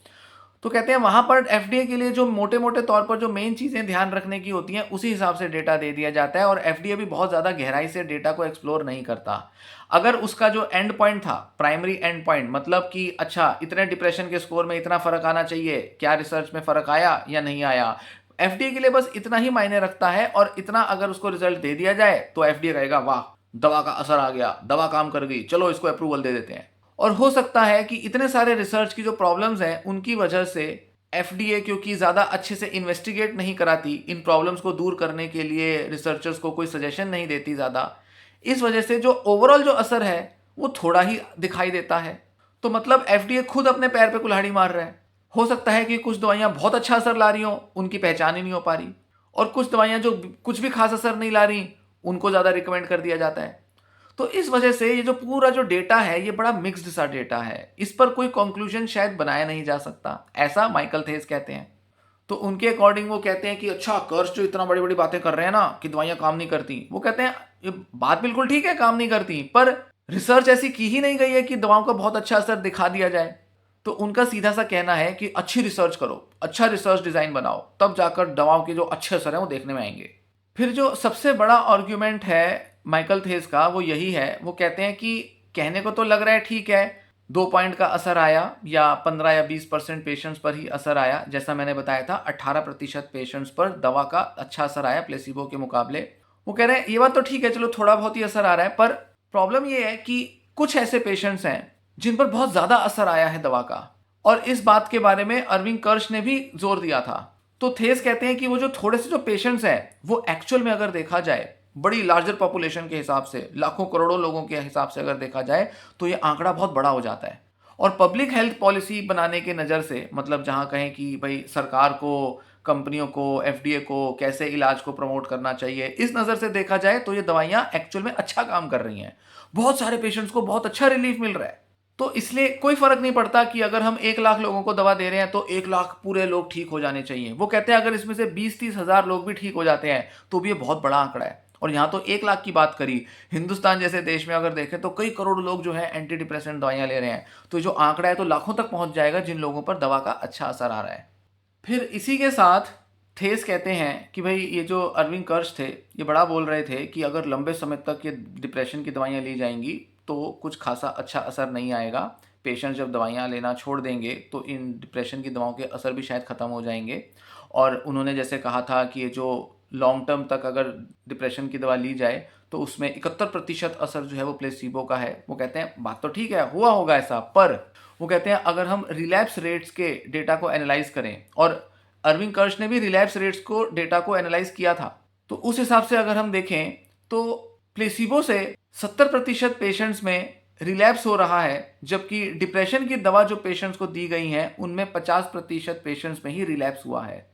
तो कहते हैं वहाँ पर एफडीए के लिए जो मोटे मोटे तौर पर जो मेन चीज़ें ध्यान रखने की होती हैं उसी हिसाब से डेटा दे दिया जाता है, और एफडीए भी बहुत ज़्यादा गहराई से डेटा को एक्सप्लोर नहीं करता। अगर उसका जो एंड पॉइंट था, प्राइमरी एंड पॉइंट, मतलब कि अच्छा इतने डिप्रेशन के स्कोर में इतना फ़र्क आना चाहिए, क्या रिसर्च में फ़र्क आया या नहीं आया, एफडीए के लिए बस इतना ही मायने रखता है। और इतना अगर उसको रिजल्ट दे दिया जाए तो एफडीए कहेगा वाह दवा का असर आ गया, दवा काम कर गई, चलो इसको अप्रूवल दे देते हैं। और हो सकता है कि इतने सारे रिसर्च की जो प्रॉब्लम्स हैं उनकी वजह से एफडीए, क्योंकि ज़्यादा अच्छे से इन्वेस्टिगेट नहीं कराती, इन प्रॉब्लम्स को दूर करने के लिए रिसर्चर्स को कोई सजेशन नहीं देती ज़्यादा, इस वजह से जो ओवरऑल जो असर है वो थोड़ा ही दिखाई देता है। तो मतलब एफडीए खुद अपने पैर पे कुल्हाड़ी मार रहा है। हो सकता है कि कुछ दवाइयाँ बहुत अच्छा असर ला रही हों, उनकी पहचान ही नहीं हो पा रही, और कुछ दवाइयाँ जो कुछ भी खास असर नहीं ला रही उनको ज़्यादा रिकमेंड कर दिया जाता है। तो इस वजह से ये जो पूरा जो डेटा है ये बड़ा मिक्स्ड सा डेटा है, इस पर कोई कंक्लूजन शायद बनाया नहीं जा सकता, ऐसा माइकल थेस कहते हैं। तो उनके अकॉर्डिंग वो कहते हैं कि अच्छा कर्स जो इतना बड़ी बड़ी बातें कर रहे हैं ना कि दवाइयाँ काम नहीं करती, वो कहते हैं ये बात बिल्कुल ठीक है काम नहीं करती, पर रिसर्च ऐसी की ही नहीं गई है कि दवाओं का बहुत अच्छा असर दिखा दिया जाए। तो उनका सीधा सा कहना है कि अच्छी रिसर्च करो, अच्छा रिसर्च डिज़ाइन बनाओ, तब जाकर दवाओं के जो अच्छे असर हैं वो देखने में आएंगे। फिर जो सबसे बड़ा आर्ग्यूमेंट है माइकल थेस का वो यही है, वो कहते हैं कि कहने को तो लग रहा है ठीक है, 2 पॉइंट का असर आया या 15 या 20% पेशेंट्स पर ही असर आया, जैसा मैंने बताया था 18% पेशेंट्स पर दवा का अच्छा असर आया प्लेसिबो के मुकाबले। वो कह रहे हैं ये बात तो ठीक है, चलो थोड़ा बहुत ही असर आ रहा है, पर प्रॉब्लम ये है कि कुछ ऐसे पेशेंट्स हैं जिन पर बहुत ज़्यादा असर आया है दवा का, और इस बात के बारे में अरविंद कर्श ने भी जोर दिया था। तो थेस कहते हैं कि वो जो थोड़े से जो पेशेंट्स हैं वो एक्चुअल में अगर देखा जाए बड़ी लार्जर पॉपुलेशन के हिसाब से, लाखों करोड़ों लोगों के हिसाब से अगर देखा जाए तो ये आंकड़ा बहुत बड़ा हो जाता है। और पब्लिक हेल्थ पॉलिसी बनाने के नज़र से, मतलब जहाँ कहें कि भाई सरकार को, कंपनियों को, एफडीए को कैसे इलाज को प्रमोट करना चाहिए, इस नज़र से देखा जाए तो ये दवाइयाँ एक्चुअल में अच्छा काम कर रही हैं। बहुत सारे पेशेंट्स को बहुत अच्छा रिलीफ मिल रहा है। तो इसलिए कोई फर्क नहीं पड़ता कि अगर हम 1 लाख लोगों को दवा दे रहे हैं तो 1 लाख पूरे लोग ठीक हो जाने चाहिए। वो कहते हैं अगर इसमें से 20-30 हज़ार लोग भी ठीक हो जाते हैं तो भी ये बहुत बड़ा आंकड़ा है। और यहाँ तो 1 लाख की बात करी, हिंदुस्तान जैसे देश में अगर देखें तो कई करोड़ लोग जो है एंटी डिप्रेसेंट दवाइयाँ ले रहे हैं, तो जो आंकड़ा है तो लाखों तक पहुँच जाएगा जिन लोगों पर दवा का अच्छा असर आ रहा है। फिर इसी के साथ थेस कहते हैं कि भाई ये जो अरविंद कर्श थे ये बड़ा बोल रहे थे कि अगर लंबे समय तक ये डिप्रेशन की दवाइयाँ ली जाएंगी तो कुछ खासा अच्छा असर नहीं आएगा। पेशेंट जब दवाइयाँ लेना छोड़ देंगे तो इन डिप्रेशन की दवाओं के असर भी शायद ख़त्म हो जाएंगे। और उन्होंने जैसे कहा था कि ये जो लॉन्ग टर्म तक अगर डिप्रेशन की दवा ली जाए तो उसमें 71% असर जो है वो प्लेसिबो का है। वो कहते हैं बात तो ठीक है, हुआ होगा ऐसा, पर वो कहते हैं अगर हम रिलैप्स रेट्स के डेटा को एनालाइज करें, और अरविंद कर्श ने भी रिलैप्स रेट्स को डेटा को एनालाइज किया था, तो उस हिसाब से अगर हम देखें तो प्लेसिबो से 70% पेशेंट्स में रिलैप्स हो रहा है, जबकि डिप्रेशन की दवा जो पेशेंट्स को दी गई हैं उनमें 50% पेशेंट्स में ही रिलैप्स हुआ है।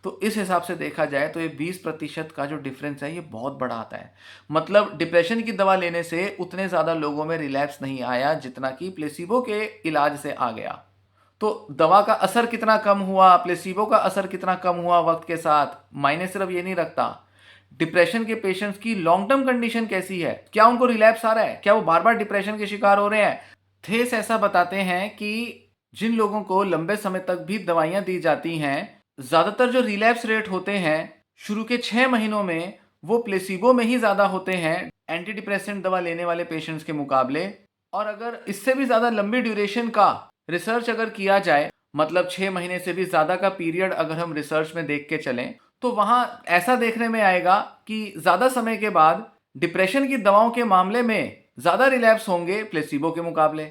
तो इस हिसाब से देखा जाए तो ये 20% का जो डिफरेंस है ये बहुत बड़ा आता है। मतलब डिप्रेशन की दवा लेने से उतने ज़्यादा लोगों में रिलैप्स नहीं आया जितना कि प्लेसिबो के इलाज से आ गया। तो दवा का असर कितना कम हुआ, प्लेसिबो का असर कितना कम हुआ वक्त के साथ, मायने सिर्फ ये नहीं रखता, डिप्रेशन के पेशेंट्स की लॉन्ग टर्म कंडीशन कैसी है, क्या उनको रिलैप्स आ रहा है, क्या वो बार बार डिप्रेशन के शिकार हो रहे हैं। थेस ऐसा बताते हैं कि जिन लोगों को लंबे समय तक भी दवाइयाँ दी जाती हैं, ज़्यादातर जो रिलैप्स रेट होते हैं शुरू के 6 महीनों में वो प्लेसिबो में ही ज़्यादा होते हैं एंटी डिप्रेसेंट दवा लेने वाले पेशेंट्स के मुकाबले। और अगर इससे भी ज़्यादा लंबी ड्यूरेशन का रिसर्च अगर किया जाए, मतलब 6 महीने से भी ज़्यादा का पीरियड अगर हम रिसर्च में देख के चलें, तो वहाँ ऐसा देखने में आएगा कि ज़्यादा समय के बाद डिप्रेशन की दवाओं के मामले में ज़्यादा रिलैप्स होंगे प्लेसिबो के मुकाबले।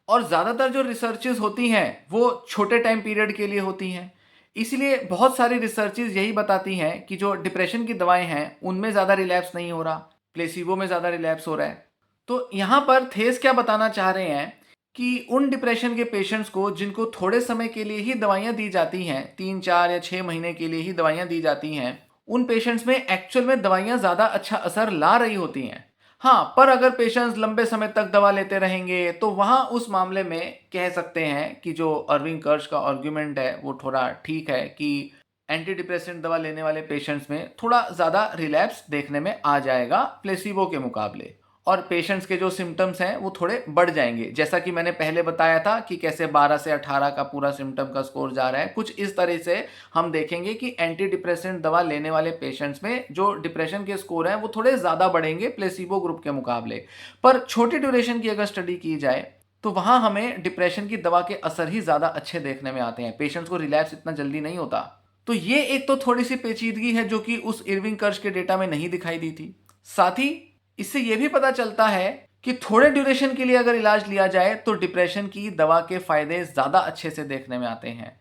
और ज़्यादातर जो रिसर्चेस होती हैं वो छोटे टाइम पीरियड के लिए होती हैं, इसलिए बहुत सारी रिसर्चेस यही बताती हैं कि जो डिप्रेशन की दवाएं हैं उनमें ज़्यादा रिलैप्स नहीं हो रहा, प्लेसिबो में ज़्यादा रिलैप्स हो रहा है। तो यहाँ पर थेस क्या बताना चाह रहे हैं कि उन डिप्रेशन के पेशेंट्स को जिनको थोड़े समय के लिए ही दवाइयाँ दी जाती हैं, 3-4 या 6 महीने के लिए ही दवाइयाँ दी जाती हैं, उन पेशेंट्स में एक्चुअल में दवाइयाँ ज़्यादा अच्छा असर ला रही होती हैं। हाँ, पर अगर पेशेंट्स लंबे समय तक दवा लेते रहेंगे तो वहाँ उस मामले में कह सकते हैं कि जो अरविंद कर्श का आर्ग्यूमेंट है वो थोड़ा ठीक है कि एंटी डिप्रेसेंट दवा लेने वाले पेशेंट्स में थोड़ा ज़्यादा रिलैप्स देखने में आ जाएगा प्लेसिबो के मुकाबले, और पेशेंट्स के जो सिम्टम्स हैं वो थोड़े बढ़ जाएंगे, जैसा कि मैंने पहले बताया था कि कैसे 12 से 18 का पूरा सिम्टम का स्कोर जा रहा है। कुछ इस तरह से हम देखेंगे कि एंटी डिप्रेसेंट दवा लेने वाले पेशेंट्स में जो डिप्रेशन के स्कोर हैं वो थोड़े ज़्यादा बढ़ेंगे प्लेसिबो ग्रुप के मुकाबले। पर छोटी ड्यूरेशन की अगर स्टडी की जाए तो वहाँ हमें डिप्रेशन की दवा के असर ही ज़्यादा अच्छे देखने में आते हैं, पेशेंट्स को रिलैप्स इतना जल्दी नहीं होता। तो ये एक तो थोड़ी सी पेचीदगी है जो कि उस इरविंग कर्श के डेटा में नहीं दिखाई दी थी। साथ ही इससे यह भी पता चलता है कि थोड़े ड्यूरेशन के लिए अगर इलाज लिया जाए तो डिप्रेशन की दवा के फायदे ज़्यादा अच्छे से देखने में आते हैं।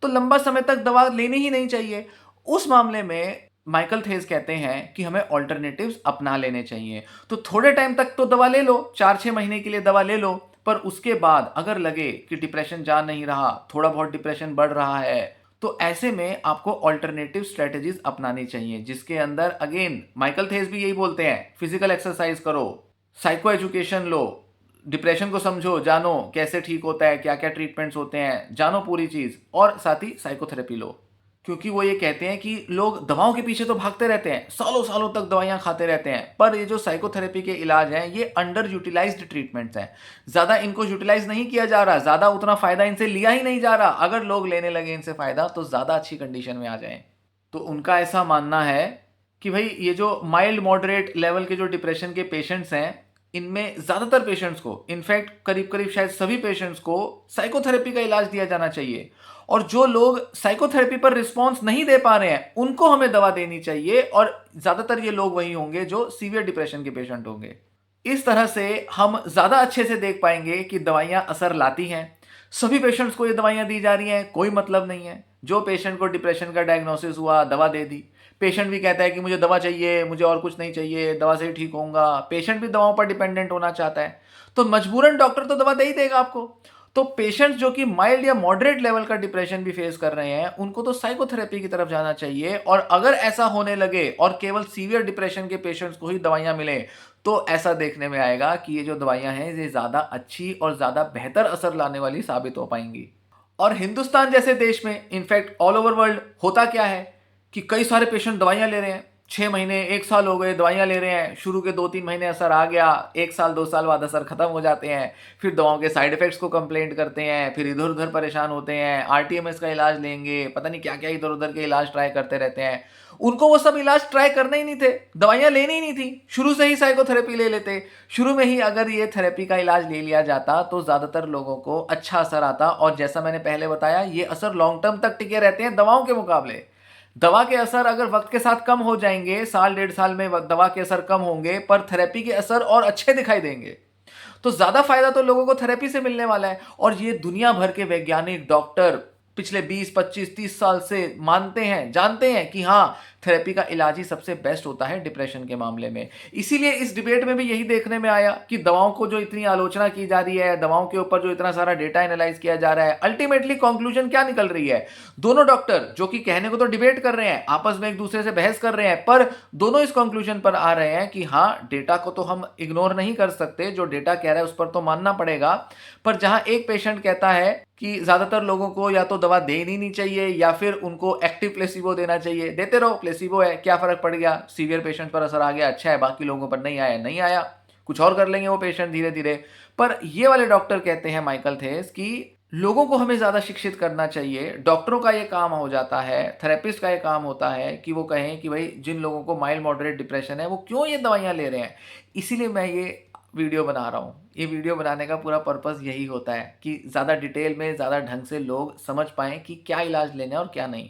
तो लंबा समय तक दवा लेनी ही नहीं चाहिए। उस मामले में माइकल थेस कहते हैं कि हमें ऑल्टरनेटिव्स अपना लेने चाहिए। तो थोड़े टाइम तक तो दवा ले लो, 4-6 महीने के लिए दवा ले लो, पर उसके बाद अगर लगे कि डिप्रेशन जा नहीं रहा, थोड़ा बहुत डिप्रेशन बढ़ रहा है, तो ऐसे में आपको ऑल्टरनेटिव स्ट्रेटजीज अपनानी चाहिए, जिसके अंदर अगेन माइकल थेस भी यही बोलते हैं, फिजिकल एक्सरसाइज करो, साइको एजुकेशन लो, डिप्रेशन को समझो, जानो कैसे ठीक होता है, क्या क्या ट्रीटमेंट्स होते हैं, जानो पूरी चीज़, और साथ ही साइकोथेरेपी लो। क्योंकि वो ये कहते हैं कि लोग दवाओं के पीछे तो भागते रहते हैं, सालों सालों तक दवाइयाँ खाते रहते हैं, पर ये जो साइकोथेरेपी के इलाज हैं ये अंडर यूटिलाइज्ड ट्रीटमेंट्स हैं। ज़्यादा इनको यूटिलाइज नहीं किया जा रहा, ज़्यादा उतना फ़ायदा इनसे लिया ही नहीं जा रहा। अगर लोग लेने लगे इनसे फ़ायदा तो ज़्यादा अच्छी कंडीशन में आ जाएँ। तो उनका ऐसा मानना है कि भाई ये जो माइल्ड मॉडरेट लेवल के जो डिप्रेशन के पेशेंट्स हैं, इनमें ज़्यादातर पेशेंट्स को, इनफैक्ट करीब-करीब शायद सभी पेशेंट्स को साइकोथेरेपी का इलाज दिया जाना चाहिए। और जो लोग साइकोथेरेपी पर रिस्पॉन्स नहीं दे पा रहे हैं, उनको हमें दवा देनी चाहिए और ज़्यादातर ये लोग वही होंगे जो सीवियर डिप्रेशन के पेशेंट होंगे। इस तरह से हम ज़्यादा अच्छे से देख पाएंगे कि दवाइयाँ असर लाती हैं। सभी पेशेंट्स को ये दवाइयाँ दी जा रही हैं, कोई मतलब नहीं है। जो पेशेंट को डिप्रेशन का डायग्नोसिस हुआ, दवा दे दी। पेशेंट भी कहता है कि मुझे दवा चाहिए, मुझे और कुछ नहीं चाहिए, दवा से ही ठीक होऊंगा। पेशेंट भी दवाओं पर डिपेंडेंट होना चाहता है, तो मजबूरन डॉक्टर तो दवा दे ही देगा आपको। तो पेशेंट्स जो कि माइल्ड या मॉडरेट लेवल का डिप्रेशन भी फेस कर रहे हैं, उनको तो साइकोथेरेपी की तरफ जाना चाहिए। और अगर ऐसा होने लगे और केवल सीवियर डिप्रेशन के पेशेंट्स को ही दवाइयां मिले, तो ऐसा देखने में आएगा कि ये जो दवाइयां हैं ये ज़्यादा अच्छी और ज़्यादा बेहतर असर लाने वाली साबित हो पाएंगी। और हिंदुस्तान जैसे देश में, इनफैक्ट ऑल ओवर वर्ल्ड, होता क्या है कि कई सारे पेशेंट दवाइयां ले रहे हैं, 6 महीने 1 साल हो गए दवाइयां ले रहे हैं। शुरू के 2-3 महीने असर आ गया, 1 साल 2 साल बाद असर खत्म हो जाते हैं। फिर दवाओं के साइड इफेक्ट्स को कंप्लेंट करते हैं, फिर इधर उधर परेशान होते हैं। आरटीएमएस का इलाज लेंगे, पता नहीं क्या क्या इधर उधर के इलाज ट्राई करते रहते हैं। उनको वो सब इलाज ट्राई करने ही नहीं थे, दवाइयां लेनी ही नहीं थी, शुरू से ही साइकोथेरेपी ले लेते। शुरू में ही अगर ये थेरेपी का इलाज ले लिया जाता तो ज़्यादातर लोगों को अच्छा असर आता। और जैसा मैंने पहले बताया, ये असर लॉन्ग टर्म तक टिके रहते हैं दवाओं के मुकाबले। दवा के असर अगर वक्त के साथ कम हो जाएंगे, साल 1.5 साल में दवा के असर कम होंगे, पर थेरेपी के असर और अच्छे दिखाई देंगे। तो ज्यादा फायदा तो लोगों को थेरेपी से मिलने वाला है। और ये दुनिया भर के वैज्ञानिक, डॉक्टर पिछले 20, 25, 30 साल से मानते हैं, जानते हैं कि हाँ, थेरेपी का इलाज ही सबसे बेस्ट होता है डिप्रेशन के मामले में। इसीलिए इस डिबेट में भी यही देखने में आया कि दवाओं को जो इतनी आलोचना की जा रही है, दवाओं के ऊपर जो इतना सारा डेटा एनालाइज किया जा रहा है, अल्टीमेटली कंक्लूजन क्या निकल रही है? दोनों डॉक्टर जो कि कहने को तो डिबेट कर रहे हैं, आपस में एक दूसरे से बहस कर रहे हैं, पर दोनों इस कंक्लूजन पर आ रहे हैं कि हाँ, डेटा को तो हम इग्नोर नहीं कर सकते, जो डेटा कह रहा है उस पर तो मानना पड़ेगा। पर जहां एक पेशेंट कहता है कि ज्यादातर लोगों को या तो दवा देनी नहीं चाहिए या फिर उनको एक्टिव प्लेसिबो देना चाहिए, देते रहो, प्लेसिबो है, क्या फर्क पड़ गया, सीवियर पेशेंट पर असर आ गया, अच्छा है, बाकी लोगों पर नहीं आया, नहीं आया, कुछ और कर लेंगे वो पेशेंट धीरे धीरे। पर ये वाले डॉक्टर कहते हैं, माइकल थेस, कि लोगों को हमें ज्यादा शिक्षित करना चाहिए। डॉक्टरों का ये काम हो जाता है, थेरेपिस्ट का ये काम होता है कि वो कहें कि भाई जिन लोगों को माइल्ड मॉडरेट डिप्रेशन है वो क्यों ये दवाइयां ले रहे हैं। इसीलिए मैं ये वीडियो बना रहा हूँ। ये वीडियो बनाने का पूरा पर्पस यही होता है कि ज़्यादा डिटेल में, ज़्यादा ढंग से लोग समझ पाएँ कि क्या इलाज लेना है और क्या नहीं।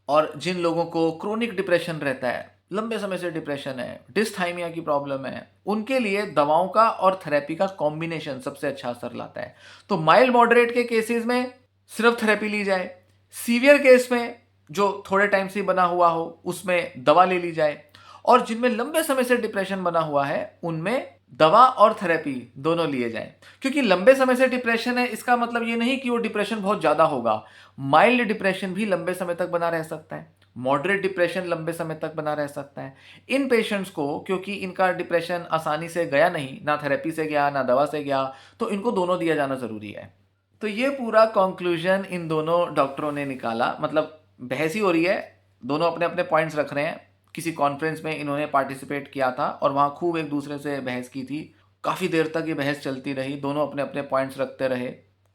और जिन लोगों को क्रोनिक डिप्रेशन रहता है, लंबे समय से डिप्रेशन है, डिस्थाइमिया की प्रॉब्लम है, उनके लिए दवाओं का और थेरेपी का कॉम्बिनेशन सबसे अच्छा असर लाता है। तो माइल्ड मॉडरेट के केसेस में सिर्फ थेरेपी ली जाए, सीवियर केस में जो थोड़े टाइम से बना हुआ हो उसमें दवा ले ली जाए, और जिनमें लंबे समय से डिप्रेशन बना हुआ है उनमें दवा और थेरेपी दोनों लिए जाएं। क्योंकि लंबे समय से डिप्रेशन है, इसका मतलब ये नहीं कि वो डिप्रेशन बहुत ज्यादा होगा। माइल्ड डिप्रेशन भी लंबे समय तक बना रह सकता है, मॉडरेट डिप्रेशन लंबे समय तक बना रह सकता है। इन पेशेंट्स को, क्योंकि इनका डिप्रेशन आसानी से गया नहीं, ना थेरेपी से गया ना दवा से गया, तो इनको दोनों दिया जाना जरूरी है। तो ये पूरा कंक्लूजन इन दोनों डॉक्टरों ने निकाला, मतलब बहस ही हो रही है, दोनों अपने अपने पॉइंट्स रख रहे हैं। किसी कॉन्फ्रेंस में इन्होंने पार्टिसिपेट किया था और वहाँ खूब एक दूसरे से बहस की थी। काफ़ी देर तक ये बहस चलती रही, दोनों अपने अपने पॉइंट्स रखते रहे।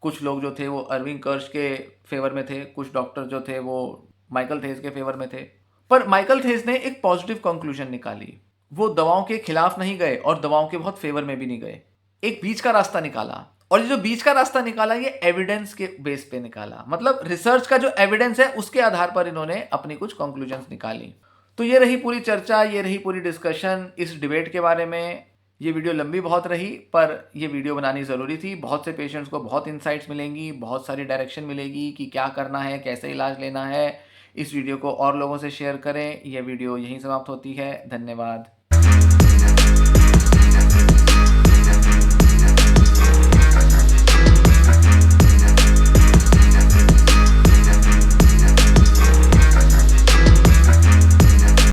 कुछ लोग जो थे वो अरविंद कर्श के फेवर में थे, कुछ डॉक्टर जो थे वो माइकल थेस के फेवर में थे। पर माइकल थेस ने एक पॉजिटिव कंक्लूजन निकाली। वो दवाओं के खिलाफ नहीं गए और दवाओं के बहुत फेवर में भी नहीं गए, एक बीच का रास्ता निकाला। और ये जो बीच का रास्ता निकाला, ये एविडेंस के बेस पे निकाला, मतलब रिसर्च का जो एविडेंस है उसके आधार पर इन्होंने अपनी कुछ कंक्लूजन्स निकाली। तो ये रही पूरी चर्चा, ये रही पूरी डिस्कशन इस डिबेट के बारे में। ये वीडियो लंबी बहुत रही, पर ये वीडियो बनानी ज़रूरी थी। बहुत से पेशेंट्स को बहुत इंसाइट्स मिलेंगी, बहुत सारी डायरेक्शन मिलेगी कि क्या करना है, कैसे इलाज लेना है। इस वीडियो को और लोगों से शेयर करें। यह वीडियो यहीं समाप्त होती है। धन्यवाद।